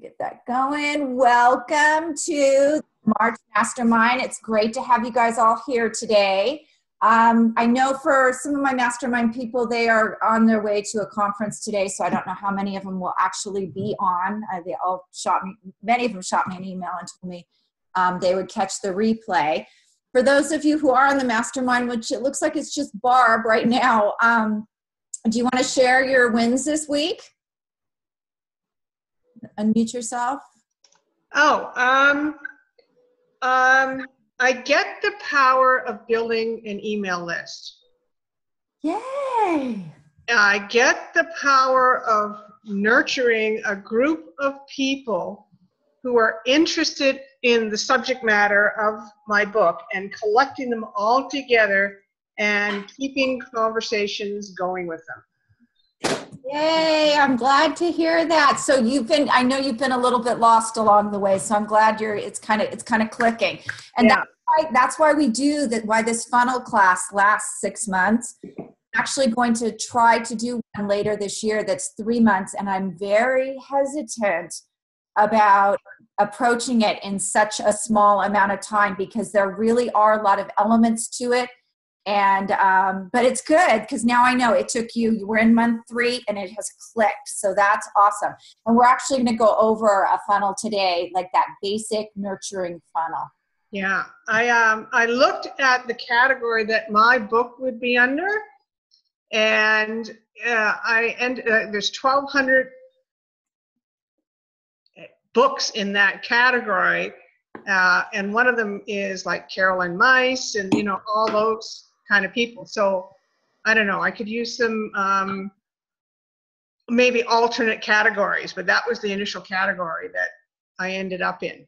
get that going. Welcome to March Mastermind. It's great to have you guys all here today. I know for some of my mastermind people, they are on their way to a conference today, so I don't know how many of them will actually be on. They all many of them shot me an email and told me they would catch the replay. For those of you who are on the mastermind, which it looks like it's just Barb right now, do you want to share your wins this week? Unmute yourself. I get the power of building an email list. Yay! I get the power of nurturing a group of people who are interested in the subject matter of my book and collecting them all together and keeping conversations going with them. Yay, I'm glad to hear that. So I know you've been a little bit lost along the way, so I'm glad it's kind of clicking. And yeah. That's why we do that, why this funnel class lasts 6 months. I'm actually going to try to do one later this year that's 3 months, and I'm very hesitant about approaching it in such a small amount of time because there really are a lot of elements to it. And but it's good because now I know it took you were in month 3 and it has clicked, so that's awesome. And we're actually going to go over a funnel today, like that basic nurturing funnel. Yeah, I looked at the category that my book would be under, and there's 1,200 books in that category, and one of them is like Caroline Myss and all those kind of people. So I don't know, I could use some maybe alternate categories, but that was the initial category that I ended up in.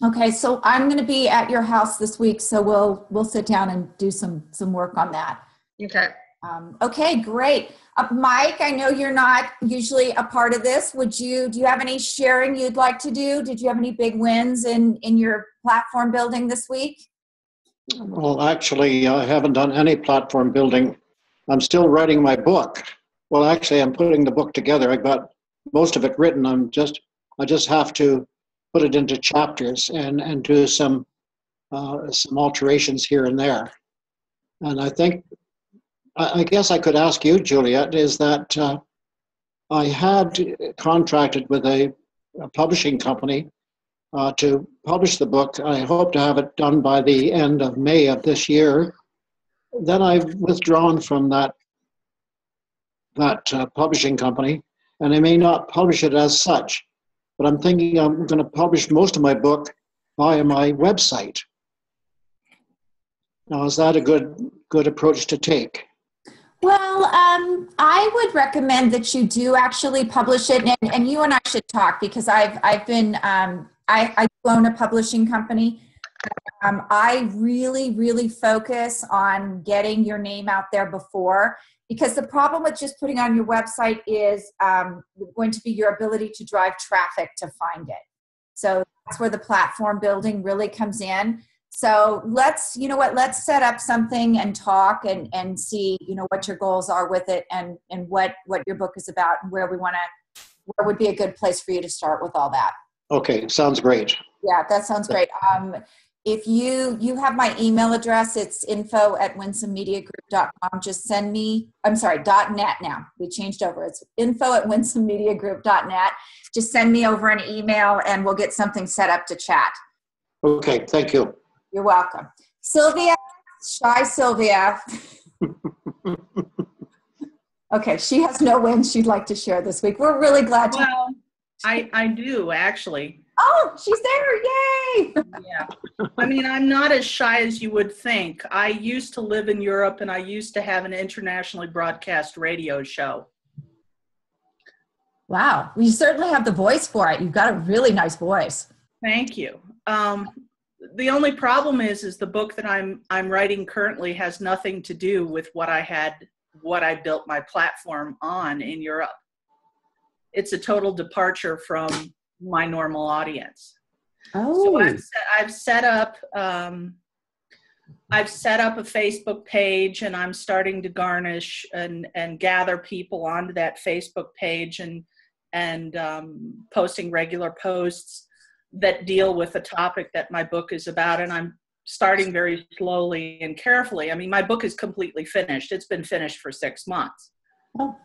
Okay, so I'm going to be at your house this week, so we'll sit down and do some work on that. Okay. Okay, great. Mike, I know you're not usually a part of this. Do you have any sharing you'd like to do? Did you have any big wins in your platform building this week? Well, actually, I haven't done any platform building. I'm still writing my book. Well, actually, I'm putting the book together. I got most of it written. I just have to put it into chapters and do some alterations here and there. And I guess I could ask you, Juliet, is that I had contracted with a publishing company to publish the book. I hope to have it done by the end of May of this year. Then I've withdrawn from that publishing company, and I may not publish it as such. But I'm thinking I'm going to publish most of my book via my website. Now, is that a good approach to take? Well, I would recommend that you do actually publish it, and you and I should talk because I own a publishing company. I really focus on getting your name out there before, because the problem with just putting on your website is going to be your ability to drive traffic to find it. So that's where the platform building really comes in. So let's set up something and talk and see, what your goals are with it and what your book is about and where would be a good place for you to start with all that. Okay, sounds great. Yeah, that sounds great. If you have my email address, it's info@winsomemediagroup.com. Just send me, .net now. We changed over. It's info@winsomemediagroup.net. Just send me over an email and we'll get something set up to chat. Okay, thank you. You're welcome. Sylvia, shy Sylvia. Okay, she has no wins she'd like to share this week. We're really glad to. Well, I do actually. Oh, she's there. Yay. Yeah. I mean, I'm not as shy as you would think. I used to live in Europe and I used to have an internationally broadcast radio show. Wow. You certainly have the voice for it. You've got a really nice voice. Thank you. The only problem is the book that I'm writing currently has nothing to do with what I built my platform on in Europe. It's a total departure from my normal audience. Oh. So I've set up a Facebook page, and I'm starting to garnish and gather people onto that Facebook page and and posting regular posts that deal with the topic that my book is about. And I'm starting very slowly and carefully. I mean, my book is completely finished. It's been finished for 6 months. Oh.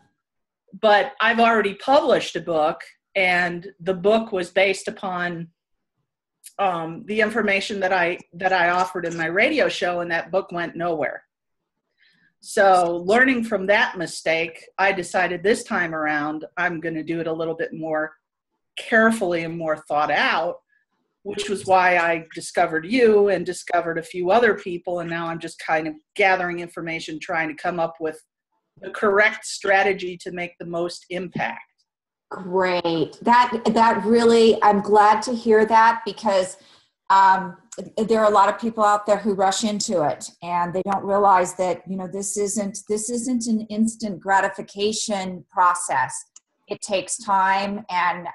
But I've already published a book, and the book was based upon the information that I offered in my radio show, and that book went nowhere. So learning from that mistake, I decided this time around, I'm going to do it a little bit more carefully and more thought out, which was why I discovered you and discovered a few other people. And now I'm just kind of gathering information, trying to come up with the correct strategy to make the most impact. Great. That really, I'm glad to hear that, because there are a lot of people out there who rush into it and they don't realize that, you know, this isn't an instant gratification process. It takes time and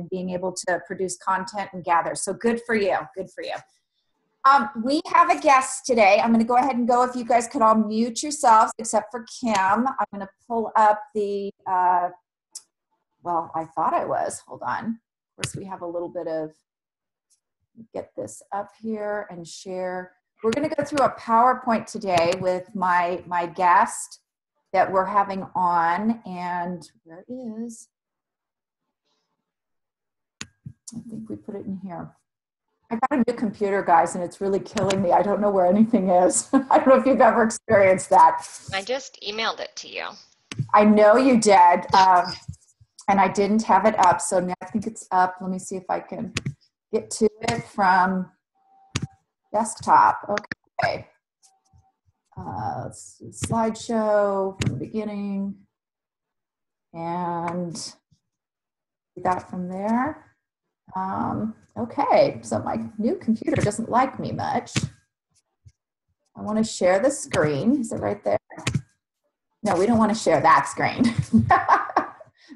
being able to produce content and gather. So good for you. Good for you. We have a guest today. I'm going to go ahead and go. If you guys could all mute yourselves, except for Kim. I'm going to pull up the, well, I thought I was. Hold on. Of course, we have a little bit of, get this up here and share. We're going to go through a PowerPoint today with my guest that we're having on. And where is, I think we put it in here. I got a new computer, guys, and it's really killing me. I don't know where anything is. I don't know if you've ever experienced that. I just emailed it to you. I know you did, and I didn't have it up, so now I think it's up. Let me see if I can get to it from desktop. Okay. Let's see, slideshow from the beginning, and that from there. Okay, so my new computer doesn't like me much. I want to share the screen. Is it right there? No, we don't want to share that screen.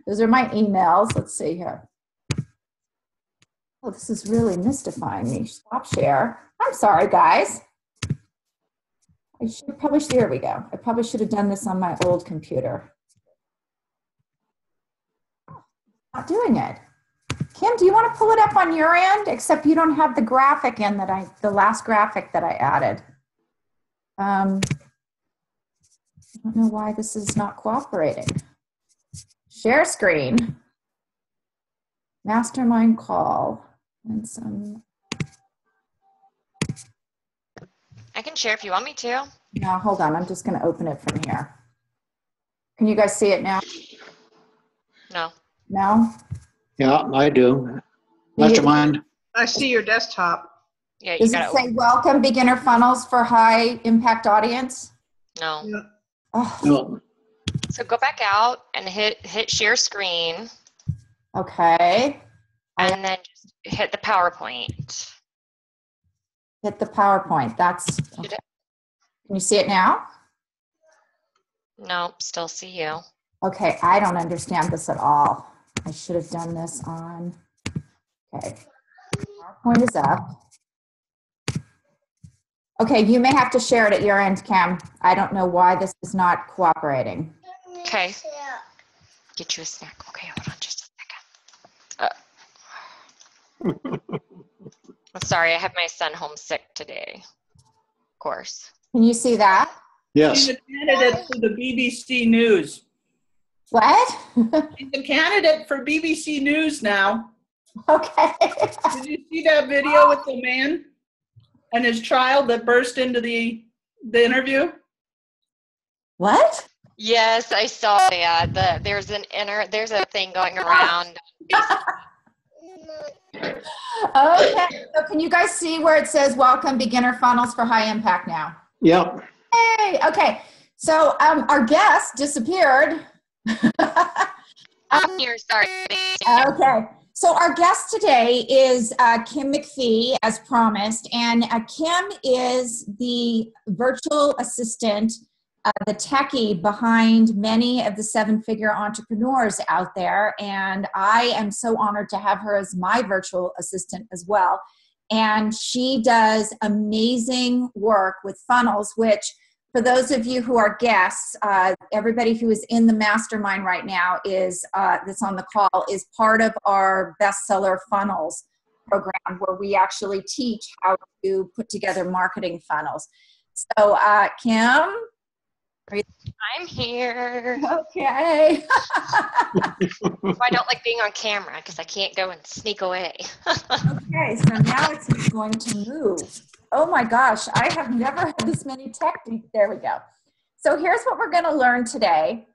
Those are my emails. Let's see here. Oh, this is really mystifying me. Stop share. I'm sorry, guys. I should probably, here we go. I probably should have done this on my old computer. Not doing it. Kim, do you want to pull it up on your end? Except you don't have the graphic in that the last graphic that I added. I don't know why this is not cooperating. Share screen. Mastermind call. And some. I can share if you want me to. No, hold on. I'm just going to open it from here. Can you guys see it now? No. No? Yeah, I do. Mastermind. I see your desktop. Yeah, you Does it got say welcome beginner funnels for high impact audience? No. Yeah. Oh, No. So go back out and hit share screen, okay. and then just hit the PowerPoint. Hit the PowerPoint. That's, okay. Can you see it now? Nope, still see you. Okay, I don't understand this at all. I should have done this on, okay. PowerPoint is up. Okay, you may have to share it at your end, Cam. I don't know why this is not cooperating. Okay. Get you a snack. Okay, hold on just a second. I'm sorry, I have my son homesick today. Of course. Can you see that? Yes. She's a candidate for the BBC News. What? She's a candidate for BBC News now. Okay. Did you see that video with the man and his child that burst into the interview? What? Yes, I saw that. There's a thing going around. Okay, so can you guys see where it says welcome beginner funnels for high impact now? Yep. Hey, okay. So our guest disappeared. I'm here, sorry. Okay. So our guest today is Kim McPhee, as promised, and Kim is the virtual assistant, the techie behind many of the seven-figure entrepreneurs out there, and I am so honored to have her as my virtual assistant as well. And she does amazing work with funnels, which For those of you who are guests, everybody who is in the mastermind right now is that's on the call is part of our bestseller funnels program, where we actually teach how to put together marketing funnels. So Kim, I'm here. okay. I don't like being on camera because I can't go and sneak away. Okay, so now it's going to move. Oh my gosh, I have never had this many techniques. There we go. So here's what we're going to learn today.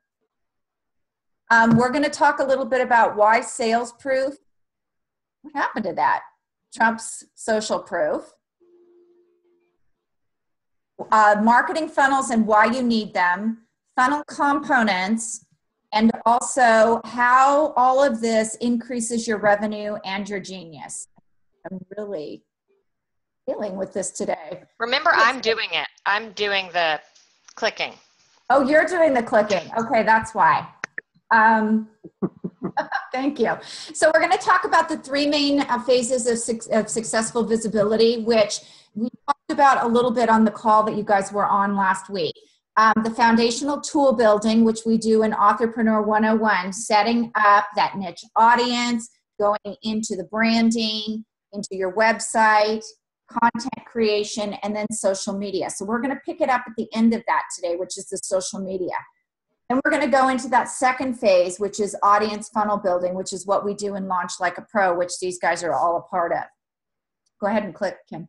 We're going to talk a little bit about why sales proof. What happened to that? Trump's social proof. Marketing funnels and why you need them. Funnel components. And also how all of this increases your revenue and your genius. I'm really dealing with this today. Remember, I'm doing it. I'm doing the clicking. Oh, you're doing the clicking. Okay, that's why. Thank you. So we're going to talk about the three main phases of successful visibility, which we talked about a little bit on the call that you guys were on last week. The foundational tool building, which we do in Authorpreneur 101, setting up that niche audience, going into the branding, into your website, content creation, and then social media. So we're going to pick it up at the end of that today, which is the social media. And we're going to go into that second phase, which is audience funnel building, which is what we do in Launch Like a Pro, which these guys are all a part of. Go ahead and click, Kim.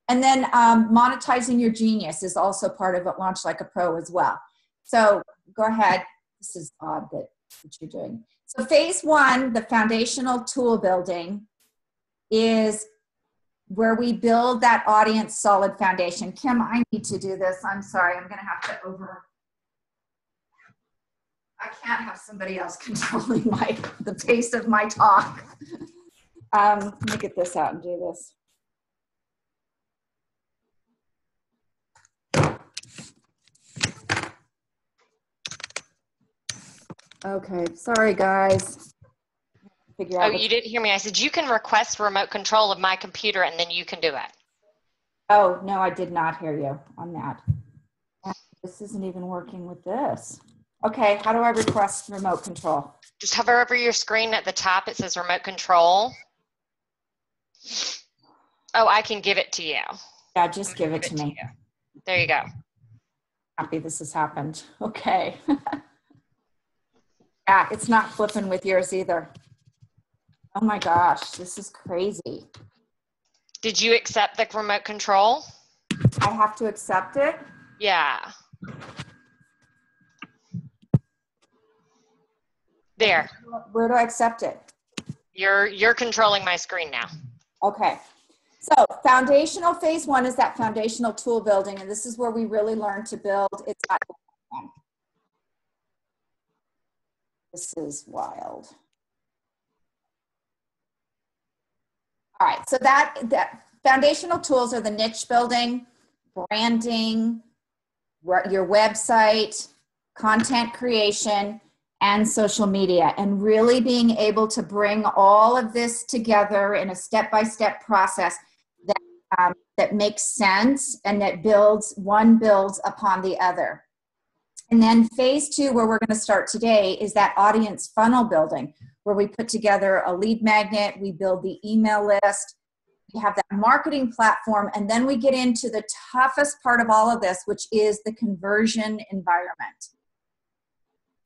And then monetizing your genius is also part of Launch Like a Pro as well. So go ahead. This is odd that what you're doing. So phase one, the foundational tool building, is where we build that audience solid foundation. Kim, I need to do this. I'm sorry. I'm going to have to I can't have somebody else controlling the pace of my talk. Let me get this out and do this. Okay, sorry guys. Figure out You didn't hear me. I said, you can request remote control of my computer and then you can do it. Oh, no, I did not hear you on that. This isn't even working with this. Okay, how do I request remote control? Just hover over your screen at the top. It says remote control. Oh, I can give it to you. Yeah, just give it to me. There you go. Happy this has happened. Okay. Yeah, it's not flipping with yours either. Oh my gosh, this is crazy. Did you accept the remote control? I have to accept it? Yeah. There. Where do I accept it? You're controlling my screen now. Okay. So foundational phase one is that foundational tool building, and this is where we really learn to build. It's not. This is wild. All right, so that foundational tools are the niche building, branding, your website, content creation, and social media, and really being able to bring all of this together in a step-by-step process that makes sense and that one builds upon the other. And then phase two, where we're going to start today, is that audience funnel building, where we put together a lead magnet, we build the email list, we have that marketing platform, and then we get into the toughest part of all of this, which is the conversion environment.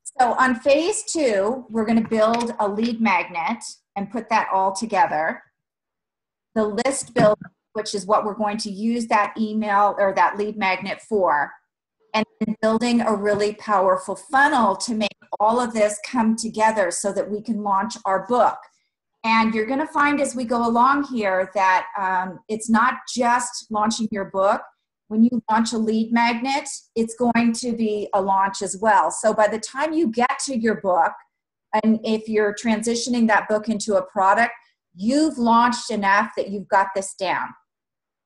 So on phase two, we're going to build a lead magnet and put that all together. The list build, which is what we're going to use that email or that lead magnet for, and then building a really powerful funnel to make all of this come together so that we can launch our book. And you're going to find as we go along here that it's not just launching your book. When you launch a lead magnet, it's going to be a launch as well. So by the time you get to your book, and if you're transitioning that book into a product, you've launched enough that you've got this down.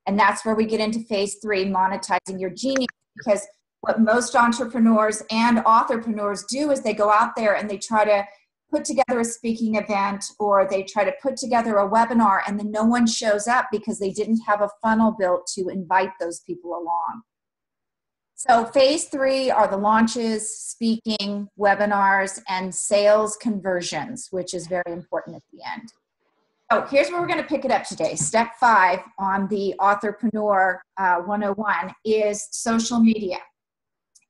And that's where we get into phase three, monetizing your genius, because what most entrepreneurs and authorpreneurs do is they go out there and they try to put together a speaking event, or they try to put together a webinar, and then no one shows up because they didn't have a funnel built to invite those people along. So phase 3 are the launches, speaking, webinars, and sales conversions, which is very important at the end. So here's where we're going to pick it up today. Step 5 on the Authorpreneur 101 is social media.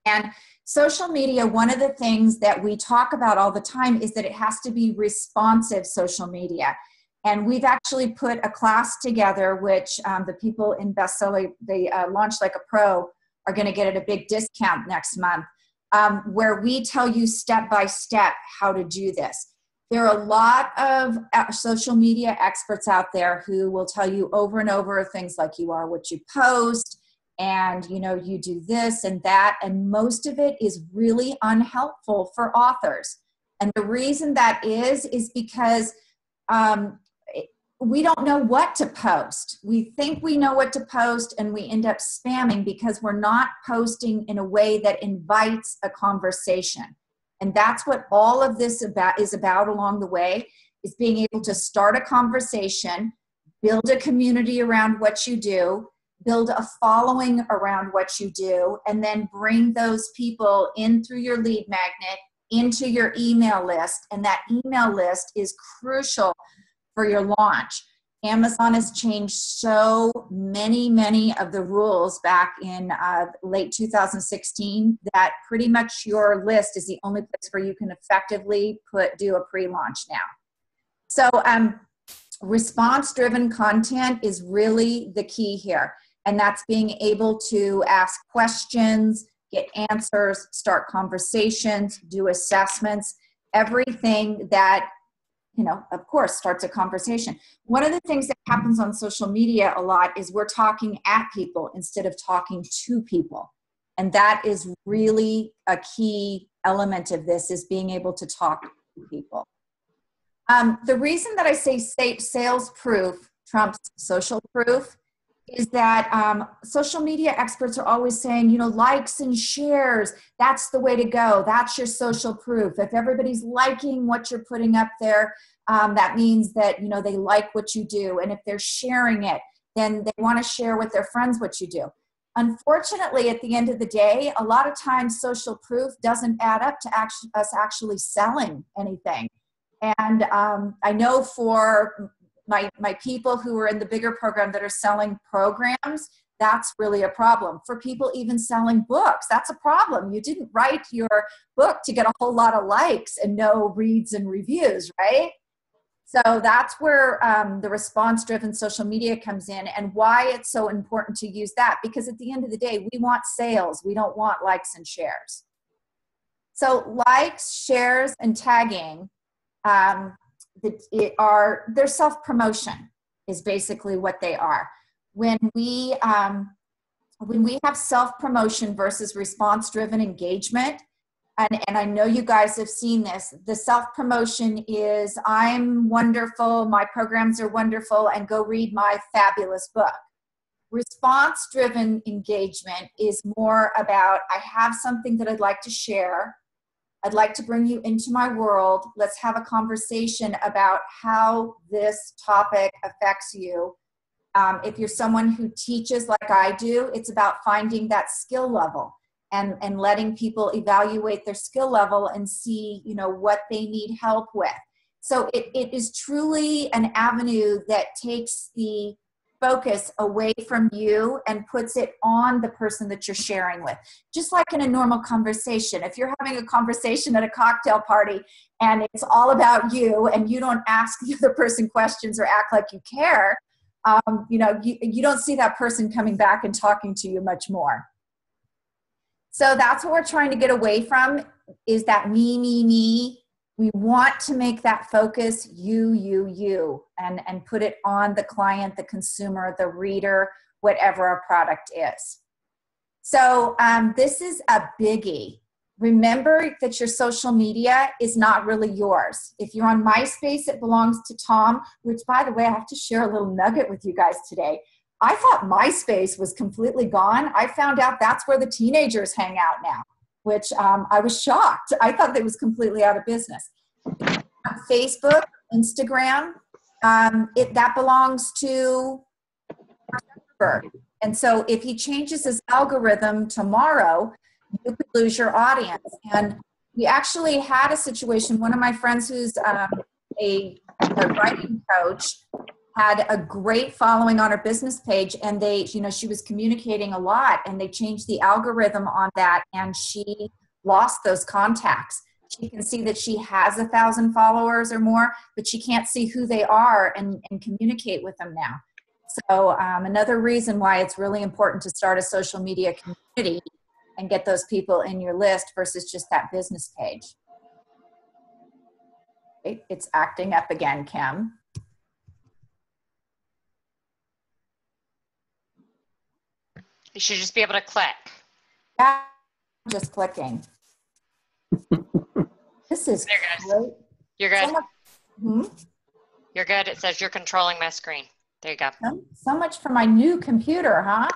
And social media, one of the things that we talk about all the time is that it has to be responsive social media. And we've actually put a class together, which the people in Bestseller, they Launch Like a Pro, are going to get at a big discount next month, where we tell you step by step how to do this. There are a lot of social media experts out there who will tell you over and over things like you are what you post, and you do this and that, and most of it is really unhelpful for authors. And the reason that is because we don't know what to post. We think we know what to post, and we end up spamming because we're not posting in a way that invites a conversation. And that's what all of this is about along the way, is being able to start a conversation, build a community around what you do, build a following around what you do, and then bring those people in through your lead magnet into your email list. And that email list is crucial for your launch. Amazon has changed so many of the rules back in late 2016 that pretty much your list is the only place where you can effectively do a pre-launch now. So response-driven content is really the key here. And that's being able to ask questions, get answers, start conversations, do assessments, everything that, of course, starts a conversation. One of the things that happens on social media a lot is we're talking at people instead of talking to people. And that is really a key element of this, is being able to talk to people. The reason that I say sales proof trumps social proof is that social media experts are always saying, likes and shares, that's the way to go. That's your social proof. If everybody's liking what you're putting up there, that means that, they like what you do. And if they're sharing it, then they want to share with their friends what you do. Unfortunately, at the end of the day, a lot of times social proof doesn't add up to us actually selling anything. And I know for my people who are in the bigger program that are selling programs, that's really a problem. For people even selling books, that's a problem. You didn't write your book to get a whole lot of likes and no reads and reviews, right? So that's where the response-driven social media comes in, and why it's so important to use that, because at the end of the day, we want sales. We don't want likes and shares. So likes, shares, and tagging, they're self-promotion is basically what they are. When we have self-promotion versus response-driven engagement, and I know you guys have seen this, the self-promotion is, I'm wonderful, my programs are wonderful, and go read my fabulous book. Response-driven engagement is more about, I have something that I'd like to share. I'd like to bring you into my world. Let's have a conversation about how this topic affects you. If you're someone who teaches like I do, it's about finding that skill level and letting people evaluate their skill level and see, what they need help with. So it is truly an avenue that takes the focus away from you and puts it on the person that you're sharing with. Just like in a normal conversation. If you're having a conversation at a cocktail party and it's all about you and you don't ask the other person questions or act like you care, you don't see that person coming back and talking to you much more. So that's what we're trying to get away from, is that me. We want to make that focus you, and put it on the client, the consumer, the reader, whatever our product is. So this is a biggie. Remember that your social media is not really yours. If you're on MySpace, it belongs to Tom, which, by the way, I have to share a little nugget with you guys today. I thought MySpace was completely gone. I found out that's where the teenagers hang out now, which I was shocked. I thought it was completely out of business. Facebook, Instagram, that belongs to Zuckerberg. And so if he changes his algorithm tomorrow, you could lose your audience. And we actually had a situation, one of my friends who's a writing coach had a great following on her business page, and she was communicating a lot, and they changed the algorithm on that, and she lost those contacts. She can see that she has 1,000 followers or more, but she can't see who they are and communicate with them now. So another reason why it's really important to start a social media community and get those people in your list versus just that business page. It's acting up again, Kim. You should just be able to click. Yeah, I'm just clicking. This is great. You're good. Hmm? You're good. It says you're controlling my screen. There you go. So much for my new computer, huh?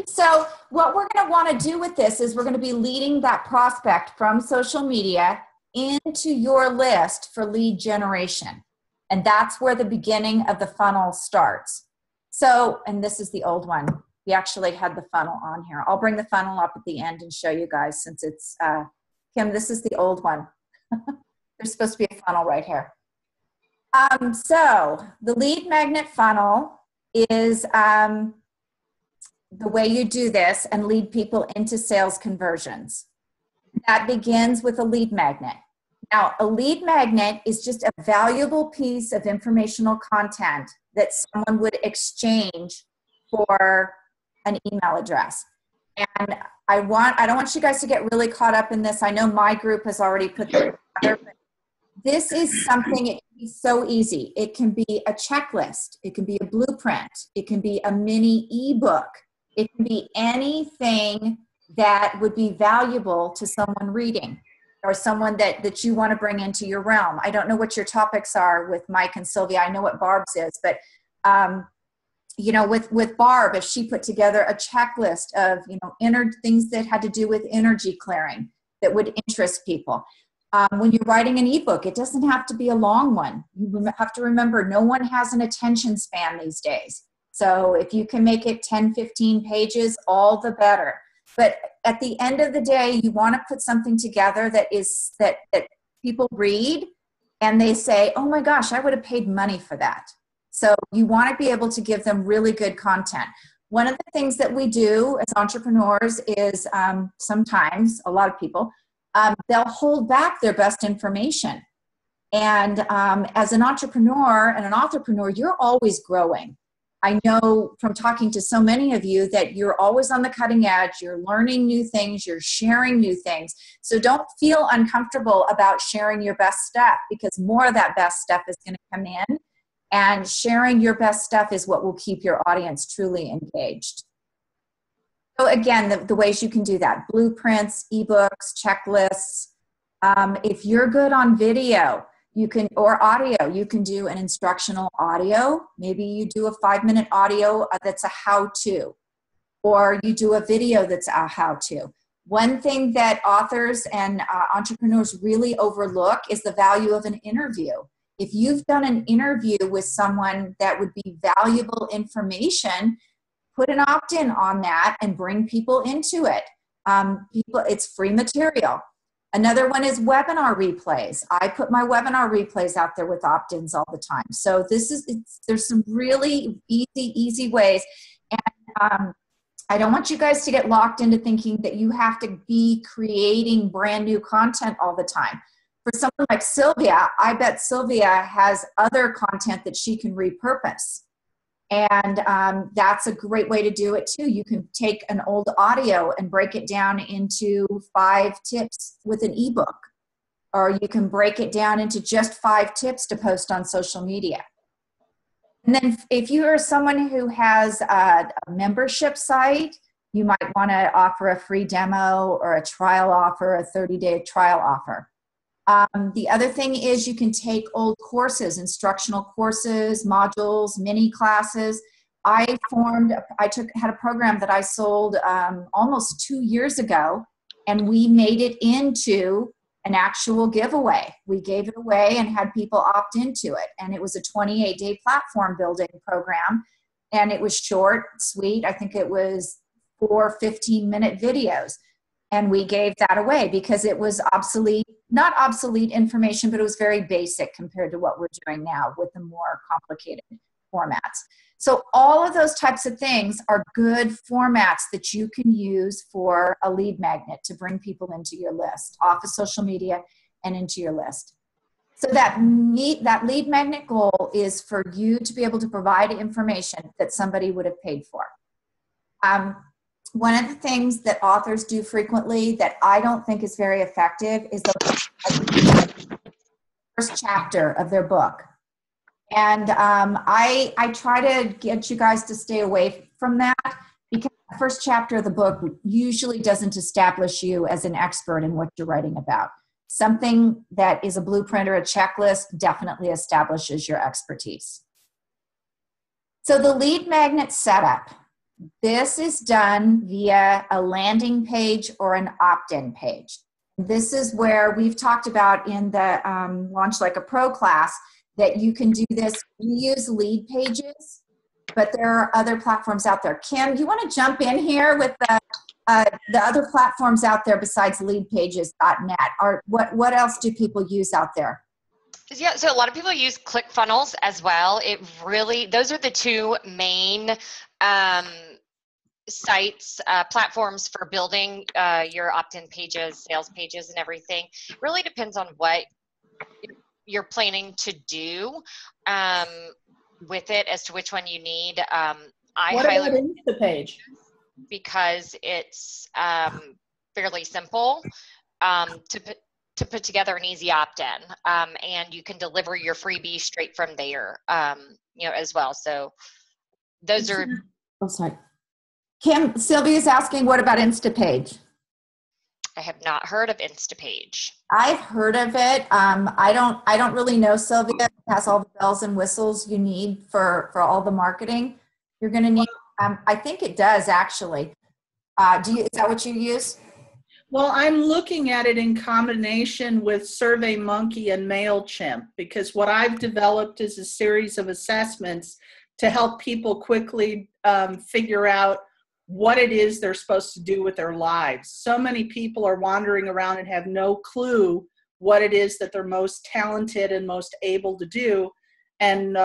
So what we're going to want to do with this is we're going to be leading that prospect from social media into your list for lead generation. And that's where the beginning of the funnel starts. So, and this is the old one. We actually had the funnel on here. I'll bring the funnel up at the end and show you guys since it's, Kim, this is the old one. There's supposed to be a funnel right here. So the lead magnet funnel is the way you do this and lead people into sales conversions. That begins with a lead magnet. Now, a lead magnet is just a valuable piece of informational content that someone would exchange for an email address. And I don't want you guys to get really caught up in this. I know my group has already put this together, but this is something, it can be so easy. It can be a checklist. It can be a blueprint. It can be a mini ebook. It can be anything that would be valuable to someone reading or someone that you want to bring into your realm. I don't know what your topics are with Mike and Sylvia. I know what Barb's is, but with Barb, if she put together a checklist of, things that had to do with energy clearing that would interest people. When you're writing an ebook, it doesn't have to be a long one. You have to remember, no one has an attention span these days. So if you can make it 10, 15 pages, all the better. But at the end of the day, you want to put something together that people read and they say, oh my gosh, I would have paid money for that. So you want to be able to give them really good content. One of the things that we do as entrepreneurs is sometimes, a lot of people, they'll hold back their best information. And as an entrepreneur and an entrepreneur, you're always growing. I know from talking to so many of you that you're always on the cutting edge, you're learning new things, you're sharing new things. So don't feel uncomfortable about sharing your best stuff, because more of that best stuff is going to come in, and sharing your best stuff is what will keep your audience truly engaged. So again, the ways you can do that: blueprints, ebooks, checklists. If you're good on video, or audio, you can do an instructional audio. Maybe you do a 5-minute audio that's a how-to, or you do a video that's a how-to. One thing that authors and entrepreneurs really overlook is the value of an interview. If you've done an interview with someone that would be valuable information, put an opt-in on that and bring people into it. It's free material. Another one is webinar replays. I put my webinar replays out there with opt-ins all the time. So there's some really easy ways. And I don't want you guys to get locked into thinking that you have to be creating brand new content all the time. For someone like Sylvia, I bet Sylvia has other content that she can repurpose. And that's a great way to do it too. You can take an old audio and break it down into 5 tips with an ebook, or you can break it down into just 5 tips to post on social media. And then if you are someone who has a membership site, you might want to offer a free demo or a trial offer, a 30-day trial offer. The other thing is you can take old courses, instructional courses, modules, mini classes. I had a program that I sold almost 2 years ago, and we made it into an actual giveaway. We gave it away and had people opt into it. And it was a 28-day platform building program. and it was short, sweet. I think it was 4 15-minute videos. And we gave that away because it was not obsolete information, but it was very basic compared to what we're doing now with the more complicated formats. So all of those types of things are good formats that you can use for a lead magnet to bring people into your list, off of social media and into your list. So that lead magnet goal is for you to be able to provide information that somebody would have paid for. One of the things that authors do frequently that I don't think is very effective is the first chapter of their book. And I try to get you guys to stay away from that because the first chapter of the book usually doesn't establish you as an expert in what you're writing about. Something that is a blueprint or a checklist definitely establishes your expertise. So the lead magnet setup. This is done via a landing page or an opt-in page. This is where we've talked about in the Launch Like a Pro class that you can do this. We use Lead Pages, but there are other platforms out there. Kim, do you want to jump in here with the other platforms out there besides leadpages.net? Or what else do people use out there? Yeah, so a lot of people use ClickFunnels as well. Those are the two main sites, platforms for building your opt-in pages, sales pages, and everything. It really depends on what you're planning to do with it as to which one you need. What about Instapage? Because it's fairly simple to put together an easy opt-in, and you can deliver your freebie straight from there, as well. So those are. Oh, sorry. Kim, Sylvia's asking, what about Instapage? I have not heard of Instapage. I've heard of it. I don't really know, Sylvia. It has all the bells and whistles you need for all the marketing you're going to need. I think it does actually. Is that what you use? Well, I'm looking at it in combination with SurveyMonkey and MailChimp because what I've developed is a series of assessments to help people quickly figure out what it is they're supposed to do with their lives. So many people are wandering around and have no clue what it is that they're most talented and most able to do. And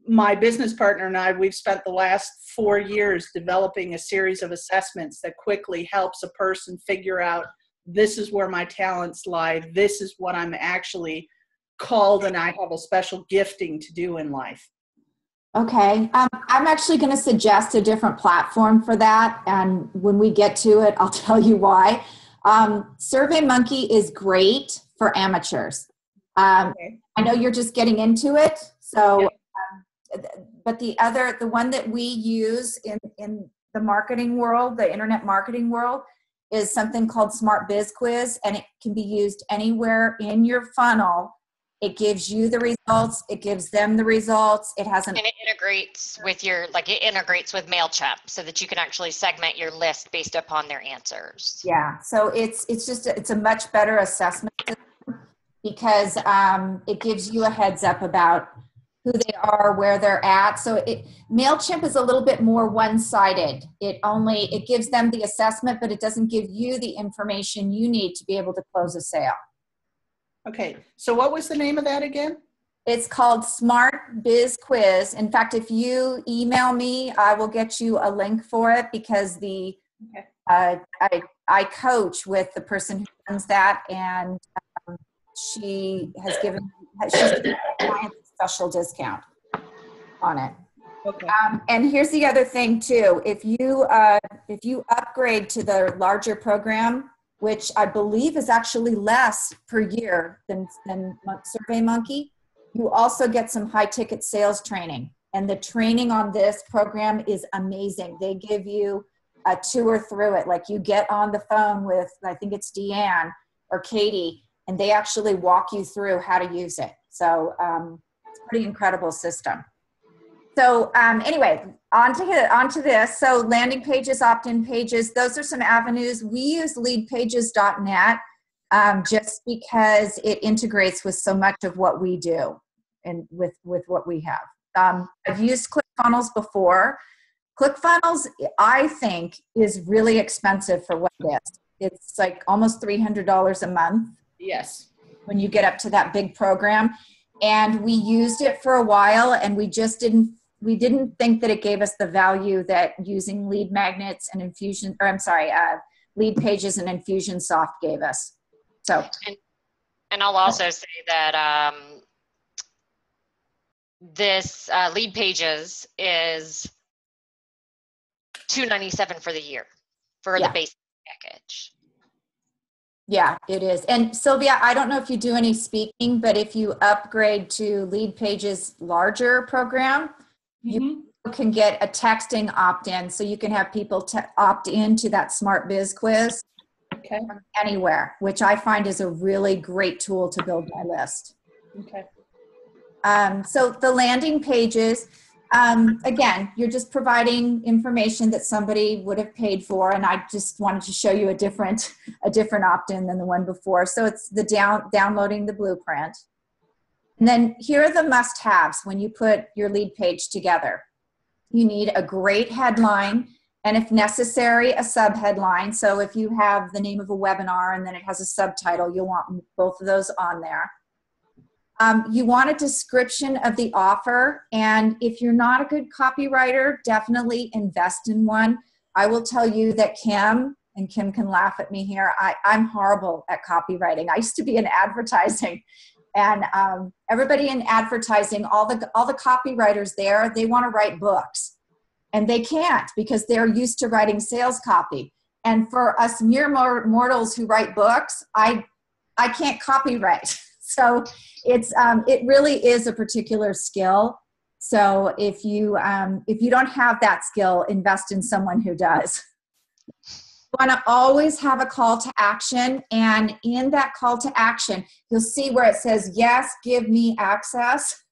my business partner and I, we've spent the last 4 years developing a series of assessments that quickly helps a person figure out, this is where my talents lie, this is what I'm actually called and I have a special gifting to do in life. Okay. I'm actually going to suggest a different platform for that. And when we get to it, I'll tell you why. SurveyMonkey is great for amateurs. Okay. I know you're just getting into it. So, but the one that we use in the marketing world, the internet marketing world, is something called Smart Biz Quiz, and it can be used anywhere in your funnel. It gives you the results. It gives them the results. It has and it integrates with MailChimp so that you can actually segment your list based upon their answers. Yeah. So it's a much better assessment system because it gives you a heads up about who they are, where they're at. So MailChimp is a little bit more one-sided. It gives them the assessment, but it doesn't give you the information you need to be able to close a sale. Okay, so what was the name of that again? It's called Smart Biz Quiz. In fact, if you email me, I will get you a link for it because I coach with the person who runs that, and she's given clients a special discount on it. Okay. And here's the other thing too. If you upgrade to the larger program, which I believe is actually less per year than SurveyMonkey, you also get some high ticket sales training. And the training on this program is amazing. They give you a tour through it. Like you get on the phone with, I think it's Deanne or Katie, and they actually walk you through how to use it. So it's a pretty incredible system. So anyway, on to this. So landing pages, opt-in pages, those are some avenues. We use leadpages.net just because it integrates with so much of what we do and with what we have. I've used ClickFunnels before. ClickFunnels, I think, is really expensive for what it is. It's like almost $300 a month. Yes. When you get up to that big program. And we used it for a while, and we didn't think that it gave us the value that using lead magnets and lead pages and Infusionsoft gave us. So, and I'll also say that this lead pages is $297 for the year for the basic package. Yeah, it is. And Sylvia, I don't know if you do any speaking, but if you upgrade to Lead Pages larger program, you can get a texting opt-in, so you can have people opt into that Smart Biz quiz from anywhere, which I find is a really great tool to build my list. Okay. So the landing pages, again, you're just providing information that somebody would have paid for, and I just wanted to show you a different opt-in than the one before. So it's the downloading the blueprint. And then here are the must-haves when you put your lead page together. You need a great headline, and if necessary, a sub-headline. So if you have the name of a webinar and then it has a subtitle, you'll want both of those on there. You want a description of the offer, and if you're not a good copywriter, definitely invest in one. I will tell you that Kim can laugh at me here, I'm horrible at copywriting. I used to be in advertising, and everybody in advertising, all the copywriters there, they want to write books, and they can't because they're used to writing sales copy. And for us mere mortals who write books, I can't copyright. So it really is a particular skill. So if you don't have that skill, invest in someone who does. You want to always have a call to action, and in that call to action, you'll see where it says, yes, give me access.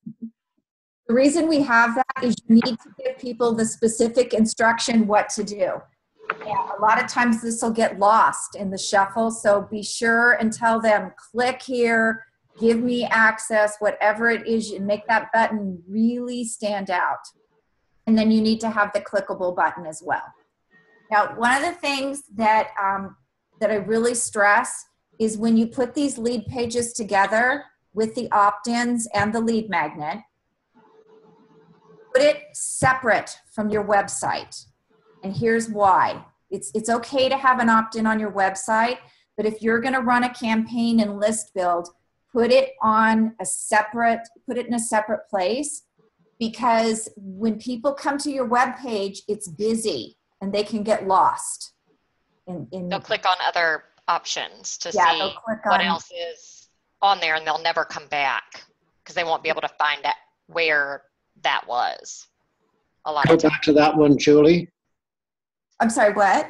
The reason we have that is you need to give people the specific instruction what to do. And a lot of times this will get lost in the shuffle, so be sure and tell them, click here, give me access, whatever it is, and make that button really stand out. And then you need to have the clickable button as well. Now, one of the things that I really stress is when you put these lead pages together with the opt-ins and the lead magnet, put it separate from your website. And here's why. It's okay to have an opt-in on your website, but if you're going to run a campaign and list build, put it in a separate place, because when people come to your web page, it's busy and they can get lost. They'll click on other options to see what else is on there, and they'll never come back because they won't be able to find out where that was. Go back to that one, Julie. I'm sorry, what?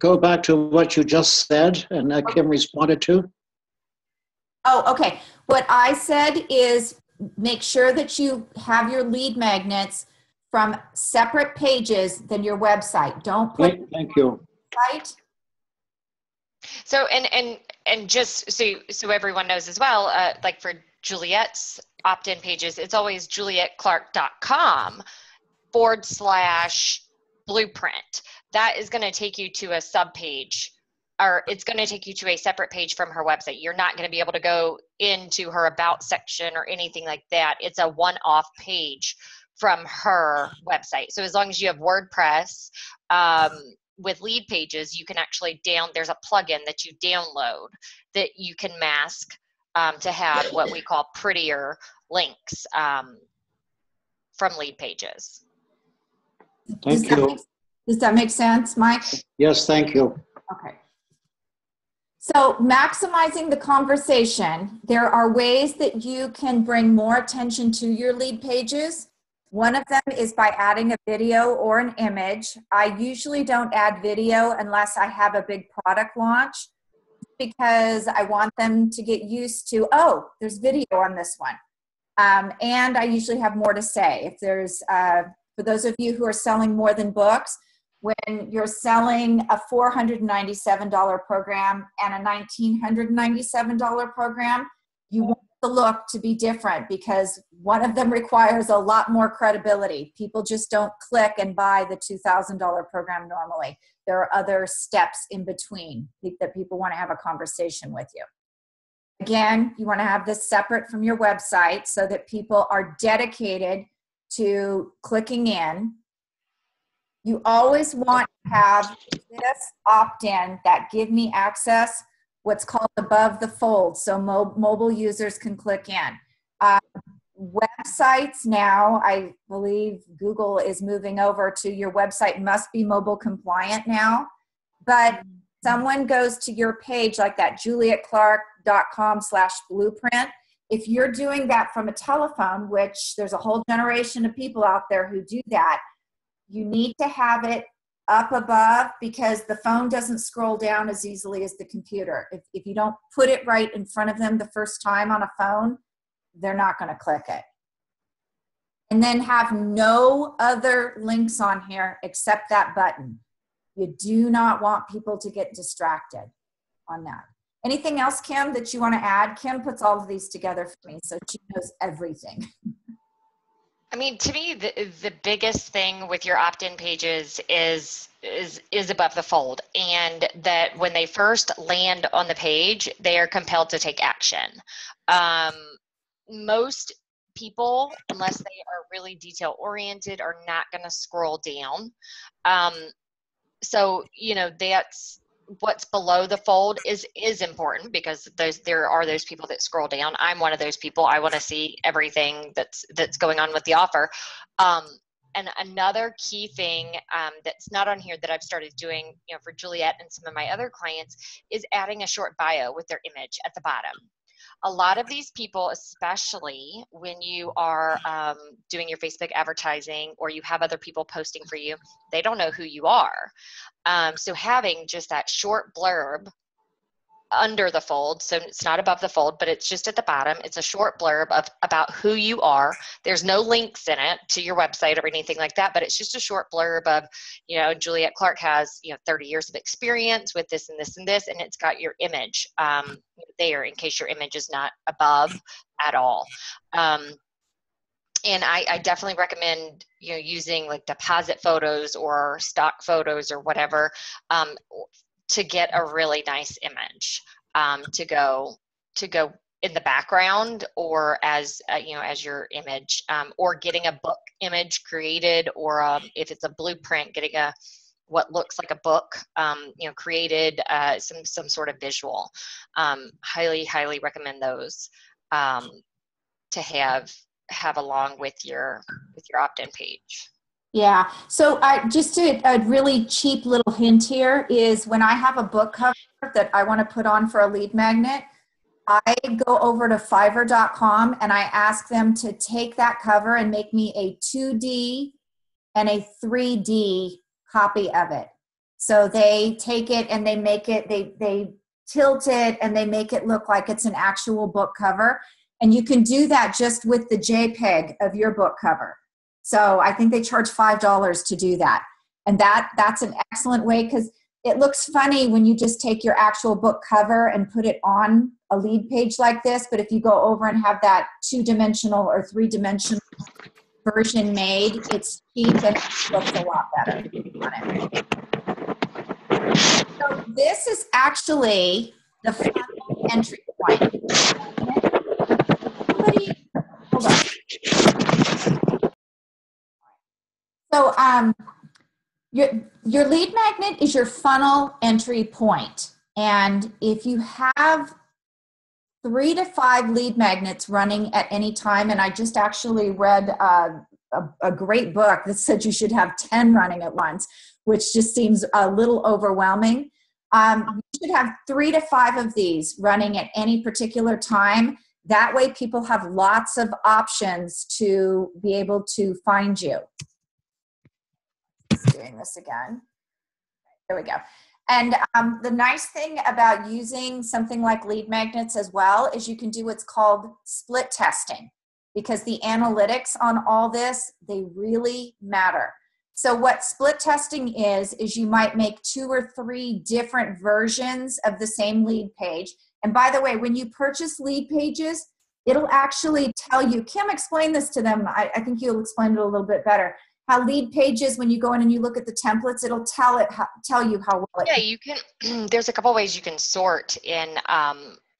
Go back to what you just said and Kim responded to. Oh, okay. What I said is make sure that you have your lead magnets from separate pages than your website. Don't put Thank you. Right? So and just so everyone knows as well, like for Juliet's opt-in pages, it's always julietclark.com/blueprint. That is going to take you to a sub page, or it's going to take you to a separate page from her website. You're not going to be able to go into her about section or anything like that. It's a one-off page from her website. So as long as you have WordPress with lead pages, you can actually there's a plugin that you download that you can mask to have what we call prettier links from lead pages. Thank you. Does that make sense, Mike? Yes, thank you. Okay. So maximizing the conversation, there are ways that you can bring more attention to your lead pages. One of them is by adding a video or an image. I usually don't add video unless I have a big product launch, because I want them to get used to, oh, there's video on this one. And I usually have more to say. If there's, for those of you who are selling more than books, when you're selling a $497 program and a $1,997 program, you want the look to be different because one of them requires a lot more credibility. People just don't click and buy the $2,000 program normally. There are other steps in between that people want to have a conversation with you. Again, you want to have this separate from your website so that people are dedicated to clicking in. You always want to have this opt-in that give me access, what's called above the fold, so mobile users can click in. Websites now, I believe Google is moving over to your website must be mobile compliant now, but someone goes to your page like that, julietclark.com/blueprint. If you're doing that from a telephone, which there's a whole generation of people out there who do that, you need to have it up above because the phone doesn't scroll down as easily as the computer. If you don't put it right in front of them the first time on a phone, they're not going to click it. And then have no other links on here except that button. You do not want people to get distracted on that. Anything else, Kim, that you want to add? Kim puts all of these together for me, so she knows everything. I mean, to me, the biggest thing with your opt-in pages is above the fold, and that when they first land on the page, they are compelled to take action. Most people, unless they are really detail-oriented, are not going to scroll down. So, you know, that's what's below the fold is important because there are those people that scroll down. I'm one of those people. I want to see everything that's going on with the offer. And another key thing that's not on here that I've started doing, you know, for Juliet and some of my other clients is adding a short bio with their image at the bottom. A lot of these people, especially when you are doing your Facebook advertising or you have other people posting for you, they don't know who you are. So having just that short blurb under the fold, so it's not above the fold, but it's just at the bottom. It's a short blurb about who you are. There's no links in it to your website or anything like that, but it's just a short blurb of, you know, Juliet Clark has, you know, 30 years of experience with this and this and this, and it's got your image there in case your image is not above at all. And I definitely recommend, you know, using like deposit photos or stock photos or whatever to get a really nice image to go in the background or as you know, as your image, or getting a book image created, or if it's a blueprint, getting what looks like a book, you know, created, some sort of visual. Highly recommend those to have along with your opt-in page. Yeah. So just a really cheap little hint here is when I have a book cover that I want to put on for a lead magnet, I go over to Fiverr.com and I ask them to take that cover and make me a 2D and a 3D copy of it. So they take it and they make it, they tilt it and they make it look like it's an actual book cover. And you can do that just with the JPEG of your book cover. So I think they charge $5 to do that. And that's an excellent way because it looks funny when you just take your actual book cover and put it on a lead page like this. But if you go over and have that 2-dimensional or 3-dimensional version made, it's cheap and it looks a lot better on it. So this is actually the final entry point. Hold on. So your lead magnet is your funnel entry point. And if you have 3 to 5 lead magnets running at any time, and I just actually read a great book that said you should have 10 running at once, which just seems a little overwhelming. You should have 3 to 5 of these running at any particular time. That way people have lots of options to be able to find you. Doing this again. There we go. And the nice thing about using something like lead magnets as well is you can do what's called split testing, because the analytics on all this, they really matter. So what split testing is you might make 2 or 3 different versions of the same lead page. And by the way, when you purchase lead pages, it'll actually tell you, Kim, explain this to them. I think you'll explain it a little bit better. How lead pages, when you go in and you look at the templates, it'll tell you how well it. Yeah, you can, there's a couple ways you can sort in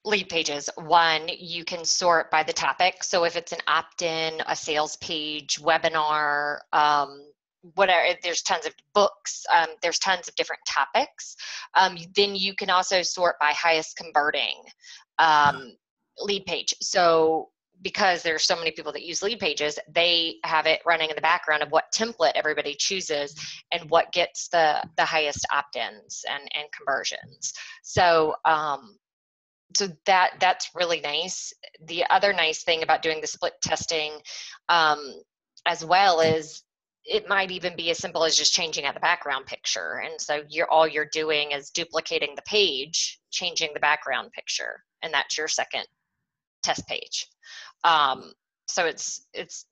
lead pages. One, you can sort by the topic. So if it's an opt-in, a sales page, webinar, whatever, there's tons of books, there's tons of different topics. Then you can also sort by highest converting lead page. So because there's so many people that use lead pages, they have it running in the background of what template everybody chooses and what gets the highest opt-ins and conversions. So so that's really nice. The other nice thing about doing the split testing as well is it might even be as simple as just changing out the background picture. And so all you're doing is duplicating the page, changing the background picture, and that's your second test page. So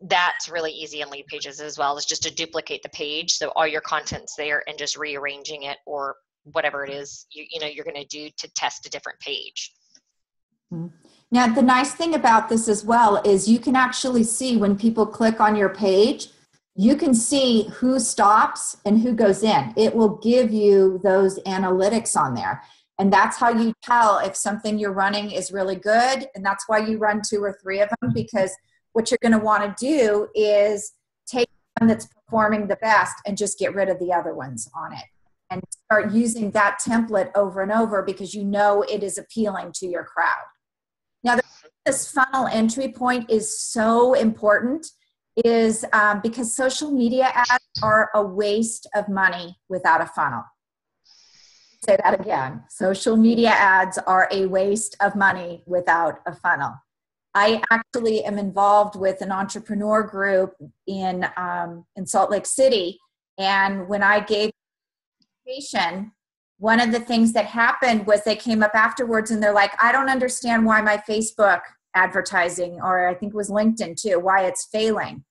that's really easy in lead pages as well, is just to duplicate the page. So all your content's there and just rearranging it or whatever it is you're going to do to test a different page. Now, the nice thing about this as well is you can actually see when people click on your page, you can see who stops and who goes in. It will give you those analytics on there. And that's how you tell if something you're running is really good. And that's why you run 2 or 3 of them, because what you're going to want to do is take one that's performing the best and just get rid of the other ones on it. And start using that template over and over because you know it is appealing to your crowd. Now, this funnel entry point is so important is because social media ads are a waste of money without a funnel. Say that again. Social media ads are a waste of money without a funnel. I actually am involved with an entrepreneur group in Salt Lake City. And when I gave presentation, one of the things that happened was they came up afterwards and they're like, I don't understand why my Facebook advertising, or I think it was LinkedIn too, why it's failing.